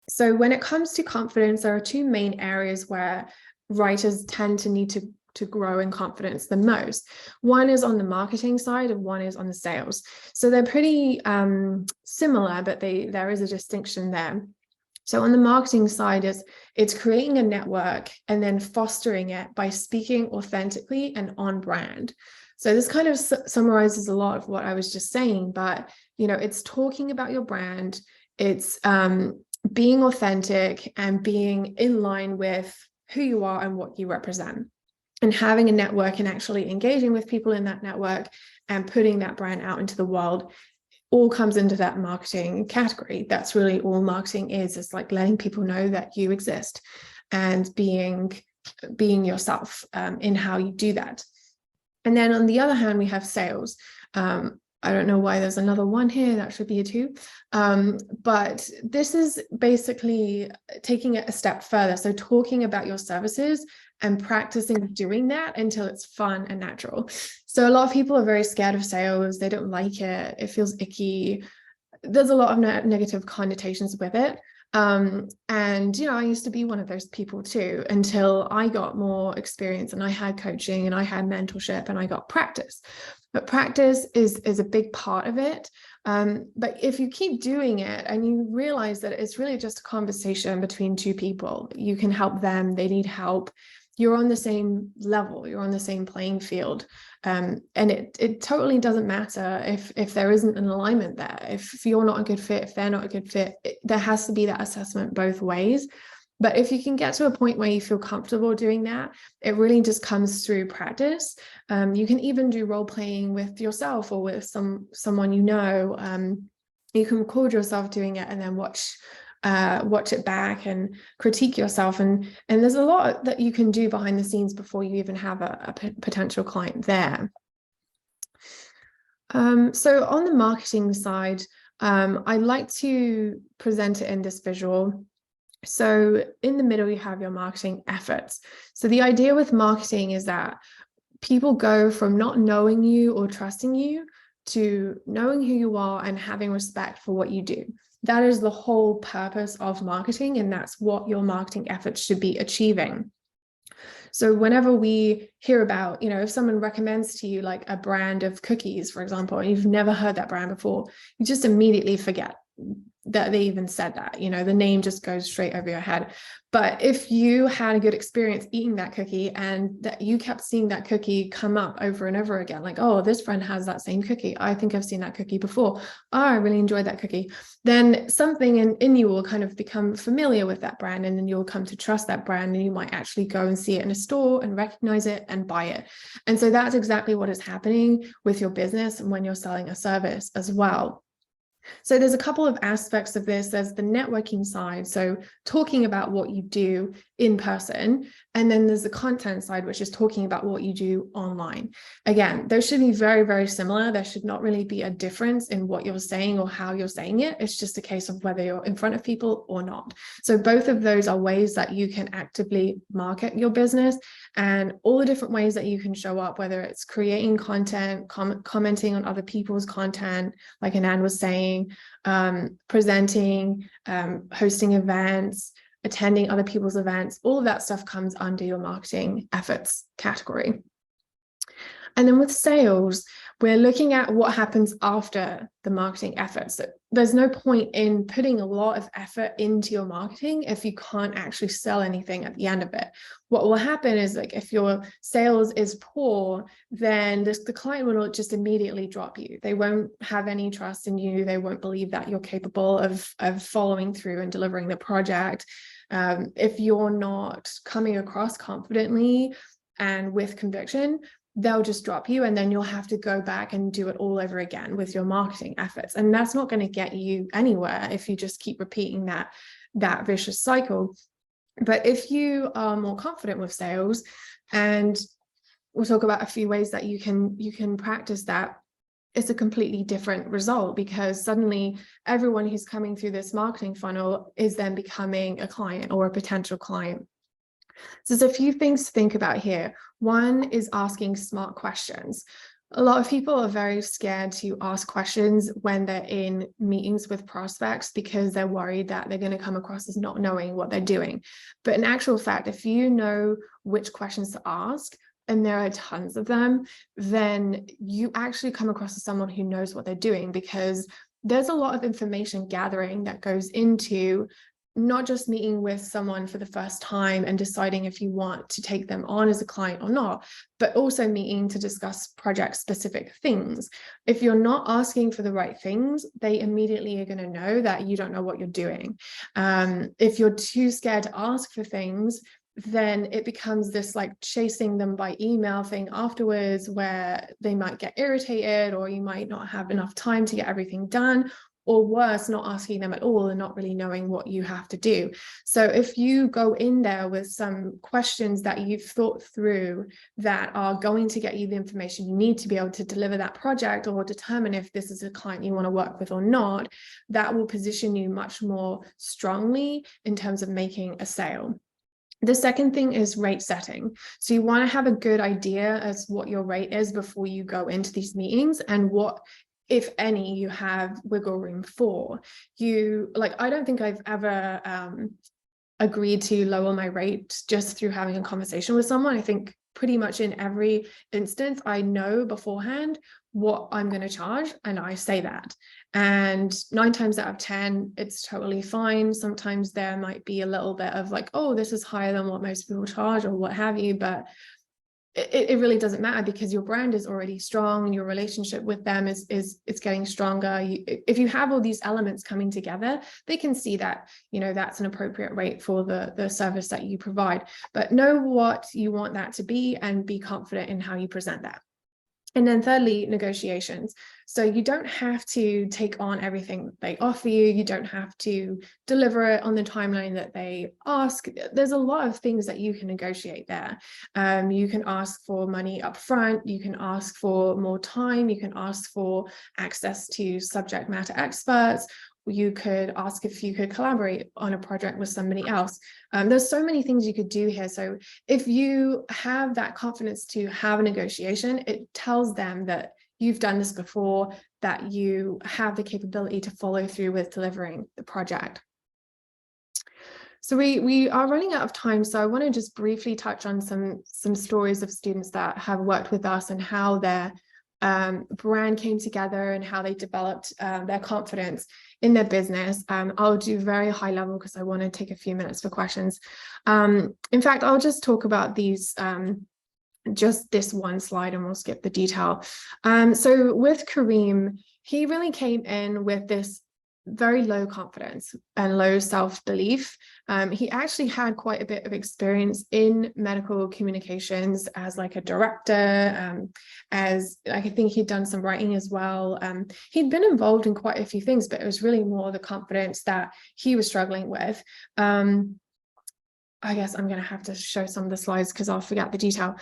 So when it comes to confidence, there are two main areas where writers tend to need to grow in confidence the most. One is on the marketing side and one is on the sales. So they're pretty similar, but there is a distinction there. So on the marketing side, it's creating a network and then fostering it by speaking authentically and on brand. So this kind of summarizes a lot of what I was just saying, but it's talking about your brand, it's being authentic and being in line with who you are and what you represent, and having a network and actually engaging with people in that network and putting that brand out into the world all comes into that marketing category. That's really all marketing is. It's like letting people know that you exist and being yourself in how you do that. And then on the other hand, we have sales. I don't know why there's another one here. That should be a two. But this is basically taking it a step further. So talking about your services and practicing doing that until it's fun and natural. So a lot of people are very scared of sales. They don't like it. It feels icky. There's a lot of negative connotations with it. And, I used to be one of those people too, until I got more experience and I had coaching and I had mentorship and I got practice. But practice is a big part of it. But if you keep doing it and you realize that it's really just a conversation between two people, you can help them, they need help. You're on the same level, you're on the same playing field. And it totally doesn't matter if there isn't an alignment there. If you're not a good fit, if they're not a good fit, there has to be that assessment both ways. But if you can get to a point where you feel comfortable doing that, it really just comes through practice. You can even do role playing with yourself or with someone you know. You can record yourself doing it and then watch it back and critique yourself. And there's a lot that you can do behind the scenes before you even have a potential client there. So on the marketing side, I like to present it in this visual. So in the middle, you have your marketing efforts. So the idea with marketing is that people go from not knowing you or trusting you to knowing who you are and having respect for what you do. That is the whole purpose of marketing, and that's what your marketing efforts should be achieving. So whenever we hear about, if someone recommends to you like a brand of cookies, for example, and you've never heard that brand before, you just immediately forget that they even said that, the name just goes straight over your head. But if you had a good experience eating that cookie and that you kept seeing that cookie come up over and over again, like, oh, this friend has that same cookie, I think I've seen that cookie before, oh, I really enjoyed that cookie, then something in you will kind of become familiar with that brand, and then you'll come to trust that brand, and you might actually go and see it in a store and recognize it and buy it. And so that's exactly what is happening with your business and when you're selling a service as well. So there's a couple of aspects of this. There's the networking side, so talking about what you do in person, and then there's the content side, which is talking about what you do online. Again, those should be very, very similar. There should not really be a difference in what you're saying or how you're saying it. It's just a case of whether you're in front of people or not. So both of those are ways that you can actively market your business, and all the different ways that you can show up, whether it's creating content, commenting on other people's content, like Anand was saying, presenting, hosting events, attending other people's events, all of that stuff comes under your marketing efforts category. And then with sales, we're looking at what happens after the marketing efforts. So there's no point in putting a lot of effort into your marketing if you can't actually sell anything at the end of it. What will happen is, like, if your sales is poor, then the client will just immediately drop you. They won't have any trust in you. They won't believe that you're capable of following through and delivering the project. If you're not coming across confidently and with conviction, they'll just drop you, and then you'll have to go back and do it all over again with your marketing efforts. And that's not going to get you anywhere if you just keep repeating that vicious cycle. But if you are more confident with sales, and we'll talk about a few ways that you can practice that, it's a completely different result, because suddenly everyone who's coming through this marketing funnel is then becoming a client or a potential client. So there's a few things to think about here. One is asking smart questions. A lot of people are very scared to ask questions when they're in meetings with prospects, because they're worried that they're going to come across as not knowing what they're doing. But in actual fact, if you know which questions to ask, and there are tons of them, then you actually come across as someone who knows what they're doing, because there's a lot of information gathering that goes into not just meeting with someone for the first time and deciding if you want to take them on as a client or not, but also meeting to discuss project specific things. If you're not asking for the right things, they immediately are going to know that you don't know what you're doing. If you're too scared to ask for things, then it becomes this like chasing them by email thing afterwards, where they might get irritated, or you might not have enough time to get everything done, or worse, not asking them at all and not really knowing what you have to do. So if you go in there with some questions that you've thought through that are going to get you the information you need to be able to deliver that project, or determine if this is a client you want to work with or not, that will position you much more strongly in terms of making a sale. The second thing is rate setting. So you want to have a good idea as what your rate is before you go into these meetings, and what, if any, you have wiggle room for. I don't think I've ever agreed to lower my rate just through having a conversation with someone. I think pretty much in every instance, I know beforehand what I'm going to charge, and I say that. And 9 times out of 10, it's totally fine. Sometimes there might be a little bit of like, oh, this is higher than what most people charge, or what have you, but it really doesn't matter, because your brand is already strong. Your relationship with them is getting stronger. If you have all these elements coming together, they can see that, that's an appropriate rate for the service that you provide. But know what you want that to be, and be confident in how you present that. And then thirdly, negotiations. So you don't have to take on everything they offer you. You don't have to deliver it on the timeline that they ask. There's a lot of things that you can negotiate there. You can ask for money up front. You can ask for more time. You can ask for access to subject matter experts. You could ask if you could collaborate on a project with somebody else. There's so many things you could do here. So if you have that confidence to have a negotiation, it tells them that you've done this before, that you have the capability to follow through with delivering the project. So we are running out of time, so I want to just briefly touch on some stories of students that have worked with us, and how their brand came together, and how they developed their confidence in their business. I'll do very high level because I want to take a few minutes for questions. In fact, I'll just talk about these, just this one slide, and we'll skip the detail. So with Kareem, he really came in with this very low confidence and low self-belief. He actually had quite a bit of experience in medical communications as like a director, as I think he'd done some writing as well. He'd been involved in quite a few things, but it was really more the confidence that he was struggling with. I guess I'm going to have to show some of the slides because I'll forget the detail.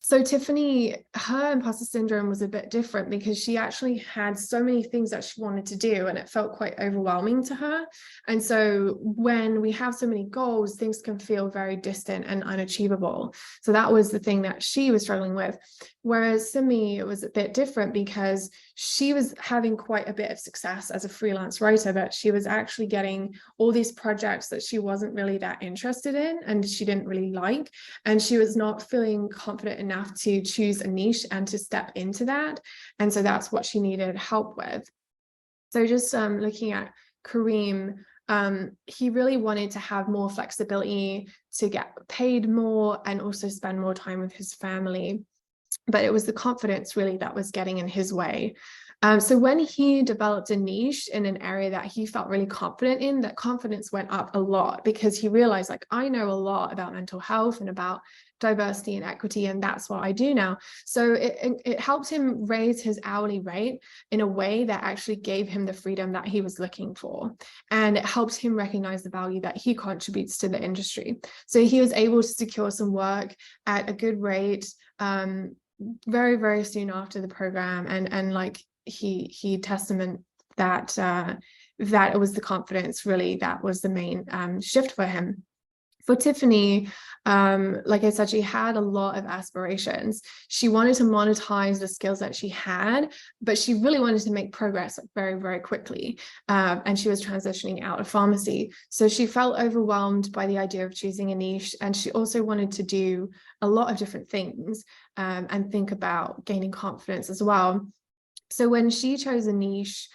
So Tiffany, her imposter syndrome was a bit different, because she actually had so many things that she wanted to do, and it felt quite overwhelming to her. And so when we have so many goals, things can feel very distant and unachievable. So that was the thing that she was struggling with. Whereas Simi, it was a bit different, because she was having quite a bit of success as a freelance writer, but she was actually getting all these projects that she wasn't really that interested in, and she didn't really like, and she was not feeling confident enough to choose a niche and to step into that. And so that's what she needed help with. So just looking at Kareem, he really wanted to have more flexibility, to get paid more, and also spend more time with his family. But it was the confidence really that was getting in his way. So when he developed a niche in an area that he felt really confident in, that confidence went up a lot, because he realized, like, I know a lot about mental health and about diversity and equity, and that's what I do now. So it helped him raise his hourly rate in a way that actually gave him the freedom that he was looking for. And it helped him recognize the value that he contributes to the industry. So he was able to secure some work at a good rate very, very soon after the program. And like he testament that that it was the confidence really that was the main shift for him. For Tiffany, like I said, she had a lot of aspirations. She wanted to monetize the skills that she had, but she really wanted to make progress very, very quickly. And she was transitioning out of pharmacy. So she felt overwhelmed by the idea of choosing a niche. And she also wanted to do a lot of different things and think about gaining confidence as well. So when she chose a niche,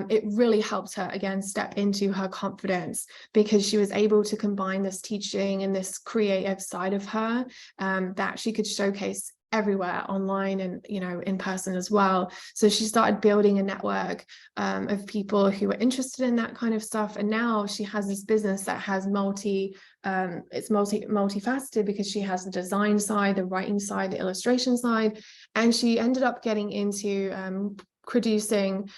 it really helped her again step into her confidence, because she was able to combine this teaching and this creative side of her that she could showcase everywhere, online and in person as well. So she started building a network of people who were interested in that kind of stuff, and now she has this business that has multifaceted, because she has the design side, the writing side, the illustration side, and she ended up getting into producing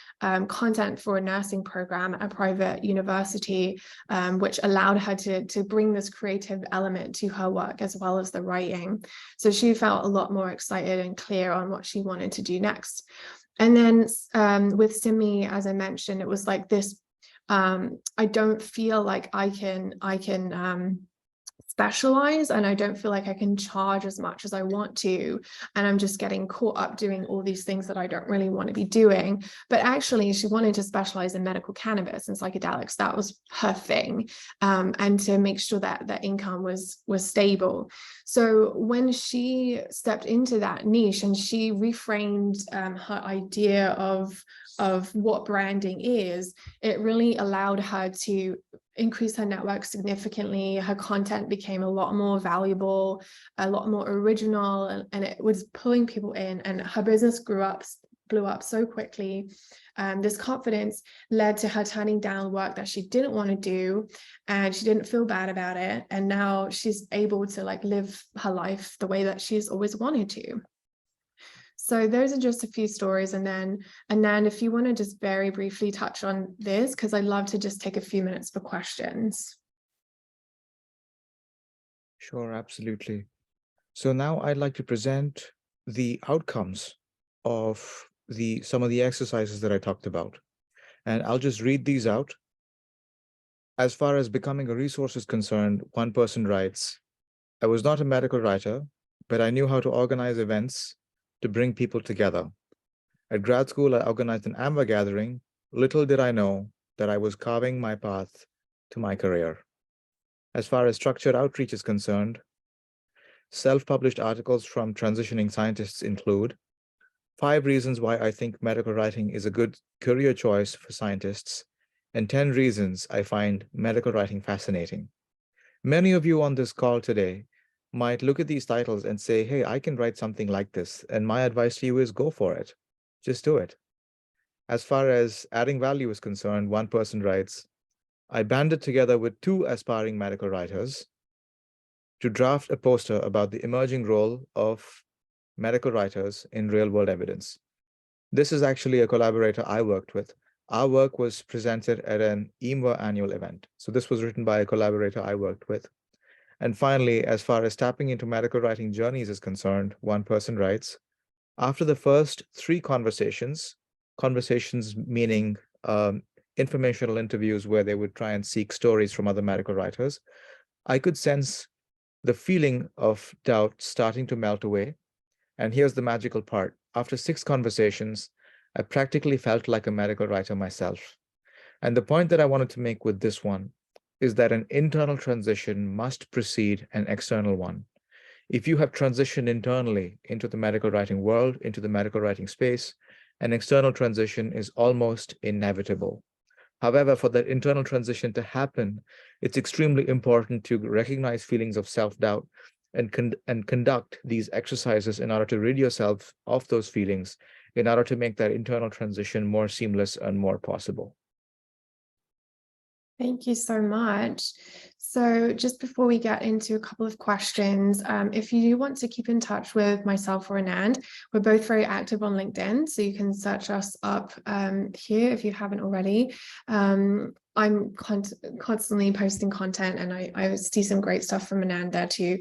content for a nursing program at a private university, which allowed her to bring this creative element to her work as well as the writing. So she felt a lot more excited and clear on what she wanted to do next. And then with Simi, as I mentioned, it was like this, I don't feel like I can specialize, and I don't feel like I can charge as much as I want to, and I'm just getting caught up doing all these things that I don't really want to be doing. But actually she wanted to specialize in medical cannabis and psychedelics. That was her thing, and to make sure that the income was stable. So when she stepped into that niche and she reframed her idea of what branding is, it really allowed her to increase her network significantly. Her content became a lot more valuable, a lot more original, and it was pulling people in, and her business blew up so quickly. This confidence led to her turning down work that she didn't want to do, and she didn't feel bad about it. And now she's able to like live her life the way that she's always wanted to. So those are just a few stories. And then if you want to just very briefly touch on this, because I'd love to just take a few minutes for questions. Sure, absolutely. So now I'd like to present the outcomes of some of the exercises that I talked about. And I'll just read these out. As far as becoming a resource is concerned, one person writes, I was not a medical writer, but I knew how to organize events to bring people together. At grad school, I organized an AMBA gathering. Little did I know that I was carving my path to my career. As far as structured outreach is concerned, self-published articles from transitioning scientists include 5 reasons why I think medical writing is a good career choice for scientists, and 10 reasons I find medical writing fascinating. Many of you on this call today might look at these titles and say, hey, I can write something like this. And my advice to you is go for it. Just do it. As far as adding value is concerned, one person writes, I banded together with 2 aspiring medical writers to draft a poster about the emerging role of medical writers in real-world evidence. This is actually a collaborator I worked with. Our work was presented at an EMWA annual event. So this was written by a collaborator I worked with. And finally, as far as tapping into medical writing journeys is concerned, one person writes, after the first 3 conversations meaning informational interviews where they would try and seek stories from other medical writers, I could sense the feeling of doubt starting to melt away. And here's the magical part. After 6 conversations, I practically felt like a medical writer myself. And the point that I wanted to make with this one is that an internal transition must precede an external one. If you have transitioned internally into the medical writing world, into the medical writing space, an external transition is almost inevitable. However, for that internal transition to happen, it's extremely important to recognize feelings of self-doubt and conduct these exercises in order to rid yourself of those feelings in order to make that internal transition more seamless and more possible. Thank you so much. So just before we get into a couple of questions, if you do want to keep in touch with myself or Anand, we're both very active on LinkedIn, so you can search us up here if you haven't already. I'm constantly posting content, and I see some great stuff from Anand there too.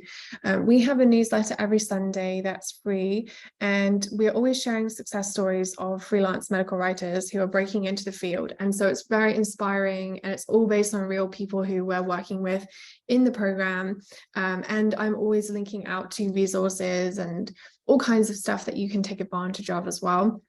We have a newsletter every Sunday that's free, and we're always sharing success stories of freelance medical writers who are breaking into the field. And so it's very inspiring, and it's all based on real people who we're working with in the program. And I'm always linking out to resources and all kinds of stuff that you can take advantage of as well.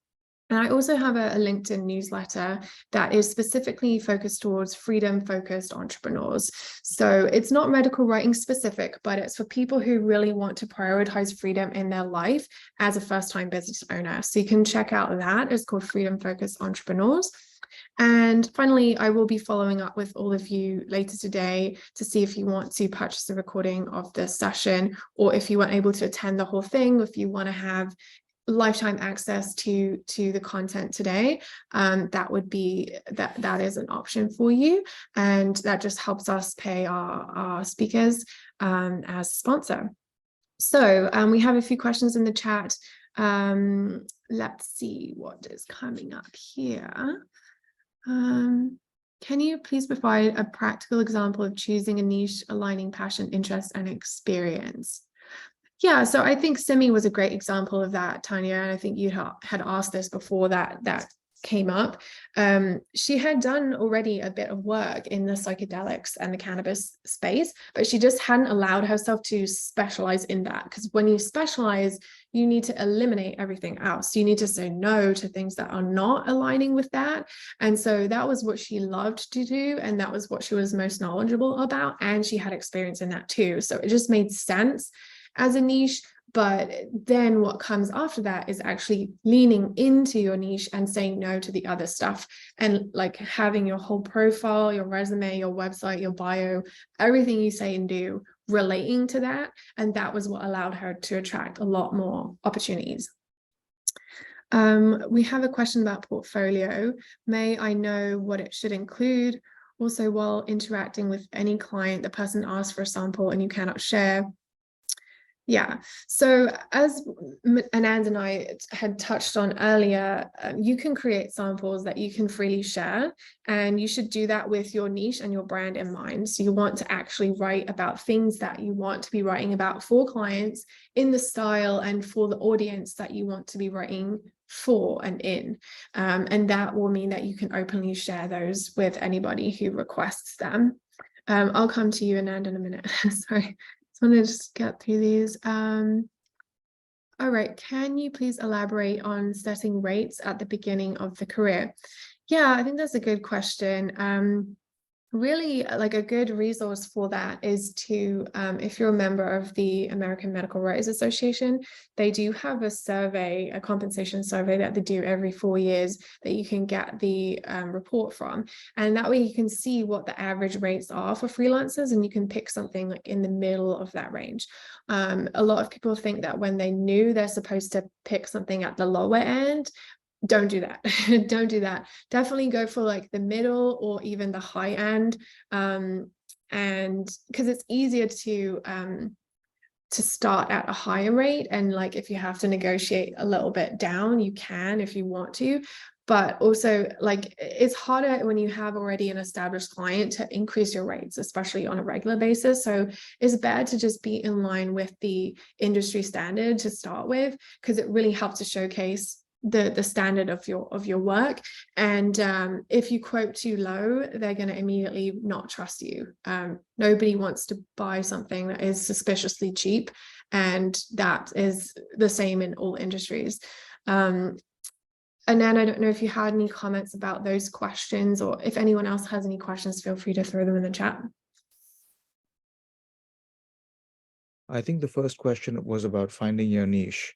And I also have a LinkedIn newsletter that is specifically focused towards freedom-focused entrepreneurs. So it's not medical writing specific, but it's for people who really want to prioritize freedom in their life as a first-time business owner. So you can check out that. It's called Freedom-Focused Entrepreneurs. And finally, I will be following up with all of you later today to see if you want to purchase a recording of this session, or if you weren't able to attend the whole thing, if you want to have lifetime access to the content today, that is an option for you, and that just helps us pay our speakers as a sponsor. So we have a few questions in the chat. Let's see what is coming up here. Can you please provide a practical example of choosing a niche aligning passion, interest, and experience? Yeah, so I think Simi was a great example of that, Tanya, and I think you had asked this before that came up. She had done already a bit of work in the psychedelics and the cannabis space, but she just hadn't allowed herself to specialize in that, because when you specialize, you need to eliminate everything else. You need to say no to things that are not aligning with that. And so that was what she loved to do, and that was what she was most knowledgeable about, and she had experience in that too. So it just made sense as a niche. But then what comes after that is actually leaning into your niche and saying no to the other stuff, and like having your whole profile, your resume, your website, your bio, everything you say and do relating to that. And that was what allowed her to attract a lot more opportunities. We have a question about portfolio. May I know what it should include? Also, while interacting with any client, the person asks for a sample and you cannot share. Yeah, so as Anand and I had touched on earlier, you can create samples that you can freely share, and you should do that with your niche and your brand in mind. So you want to actually write about things that you want to be writing about for clients in the style and for the audience that you want to be writing for and in. And that will mean that you can openly share those with anybody who requests them. I'll come to you, Anand, in a minute. Sorry. So I'm going to just get through these. All right, can you please elaborate on setting rates at the beginning of the career? Yeah, I think that's a good question. Really, like a good resource for that is to, if you're a member of the American Medical Writers Association, they do have a survey, a compensation survey that they do every 4 years that you can get the report from. And that way you can see what the average rates are for freelancers, and you can pick something like in the middle of that range. A lot of people think that when they knew they're supposed to pick something at the lower end. Don't do that. Don't do that. Definitely go for like the middle or even the high end. And because it's easier to start at a higher rate, and like if you have to negotiate a little bit down, you can if you want to. But also, like, it's harder when you have already an established client to increase your rates, especially on a regular basis. So it's better to just be in line with the industry standard to start with, because it really helps to showcase the standard of your work. And if you quote too low, they're going to immediately not trust you. Nobody wants to buy something that is suspiciously cheap, and that is the same in all industries. And then I don't know if you had any comments about those questions, or if anyone else has any questions, feel free to throw them in the chat. I think the first question was about finding your niche.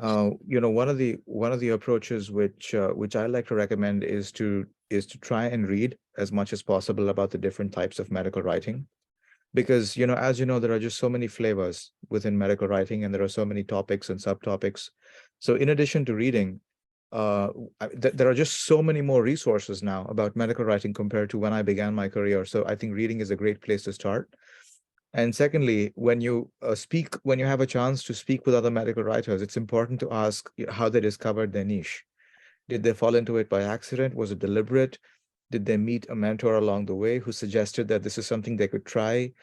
One of the approaches which I like to recommend is to try and read as much as possible about the different types of medical writing, because as you know, there are just so many flavors within medical writing, and there are so many topics and subtopics. So in addition to reading, there are just so many more resources now about medical writing compared to when I began my career. So I think reading is a great place to start. And secondly, when you when you have a chance to speak with other medical writers, it's important to ask how they discovered their niche. Did they fall into it by accident? Was it deliberate? Did they meet a mentor along the way who suggested that this is something they could try?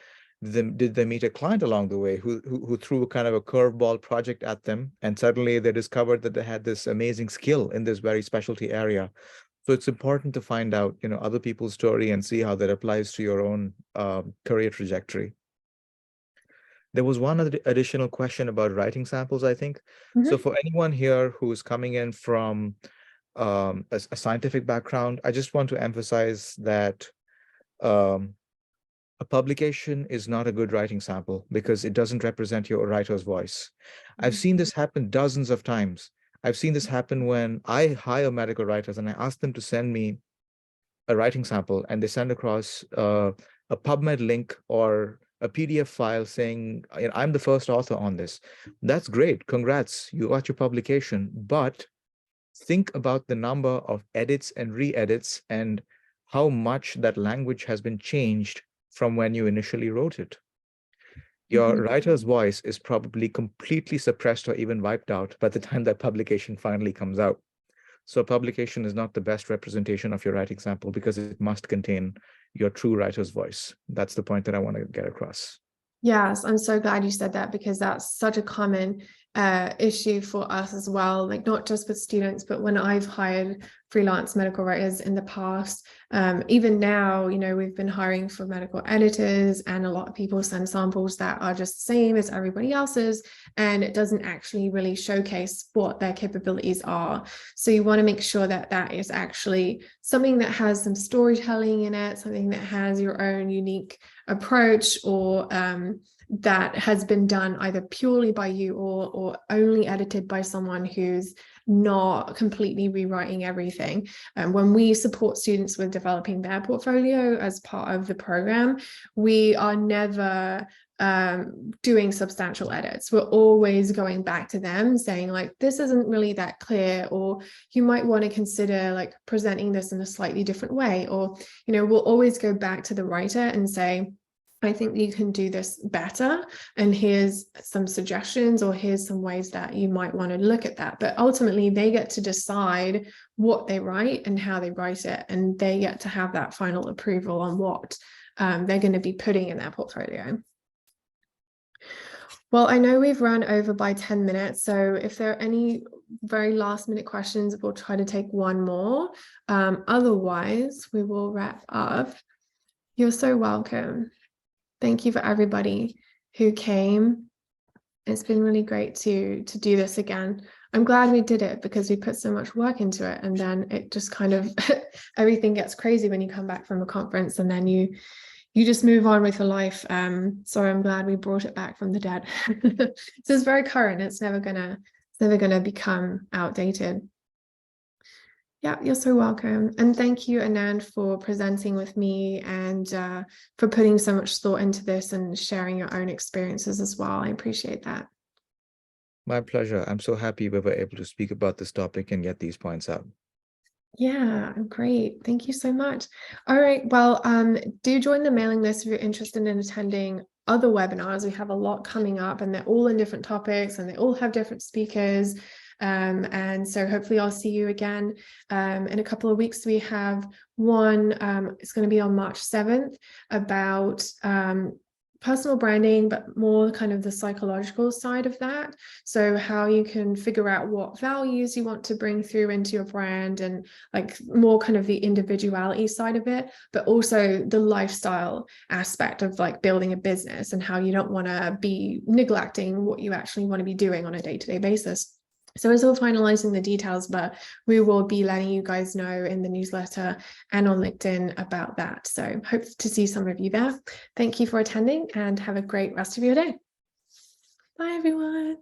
Did they meet a client along the way who threw kind of a curveball project at them, and suddenly they discovered that they had this amazing skill in this very specialty area? So it's important to find out, other people's story and see how that applies to your own career trajectory. There was one additional question about writing samples, I think. So for anyone here who's coming in from a scientific background, I just want to emphasize that a publication is not a good writing sample because it doesn't represent your writer's voice. I've seen this happen dozens of times. I've seen this happen when I hire medical writers and I ask them to send me a writing sample, and they send across a PubMed link or a PDF file saying, I'm the first author on this. That's great. Congrats. You got your publication. But think about the number of edits and re-edits and how much that language has been changed from when you initially wrote it. Your writer's voice is probably completely suppressed or even wiped out by the time that publication finally comes out. So a publication is not the best representation of your writing sample because it must contain your true writer's voice. That's the point that I want to get across. Yes, I'm so glad you said that, because that's such a common issue for us as well, like not just with students, but when I've hired freelance medical writers in the past, even now, we've been hiring for medical editors, and a lot of people send samples that are just the same as everybody else's, and it doesn't actually really showcase what their capabilities are. So you want to make sure that that is actually something that has some storytelling in it, something that has your own unique approach, or that has been done either purely by you or only edited by someone who's not completely rewriting everything. And when we support students with developing their portfolio as part of the program, we are never doing substantial edits. We're always going back to them saying, like, this isn't really that clear, or you might want to consider like presenting this in a slightly different way, or we'll always go back to the writer and say, I think you can do this better, and here's some suggestions, or here's some ways that you might want to look at that. But ultimately they get to decide what they write and how they write it, and they get to have that final approval on what they're going to be putting in their portfolio. Well, I know we've run over by 10 minutes, so if there are any very last minute questions, we'll try to take one more. Otherwise, we will wrap up. You're so welcome. Thank you for everybody who came. It's been really great to do this again. I'm glad we did it because we put so much work into it, and then it just kind of everything gets crazy when you come back from a conference, and then you just move on with your life. So I'm glad we brought it back from the dead. So it's very current. It's never gonna become outdated. Yeah, you're so welcome. And thank you, Anand, for presenting with me, and for putting so much thought into this and sharing your own experiences as well. I appreciate that. My pleasure. I'm so happy we were able to speak about this topic and get these points out. Yeah, great. Thank you so much. All right. Well, do join the mailing list if you're interested in attending other webinars. We have a lot coming up, and they're all in different topics, and they all have different speakers. And so hopefully I'll see you again in a couple of weeks. We have one, it's going to be on March 7th, about personal branding, but more kind of the psychological side of that. So how you can figure out what values you want to bring through into your brand, and like more kind of the individuality side of it, but also the lifestyle aspect of like building a business, and how you don't want to be neglecting what you actually want to be doing on a day-to-day basis. So we're still finalizing the details, but we will be letting you guys know in the newsletter and on LinkedIn about that. So hope to see some of you there. Thank you for attending, and have a great rest of your day. Bye, everyone.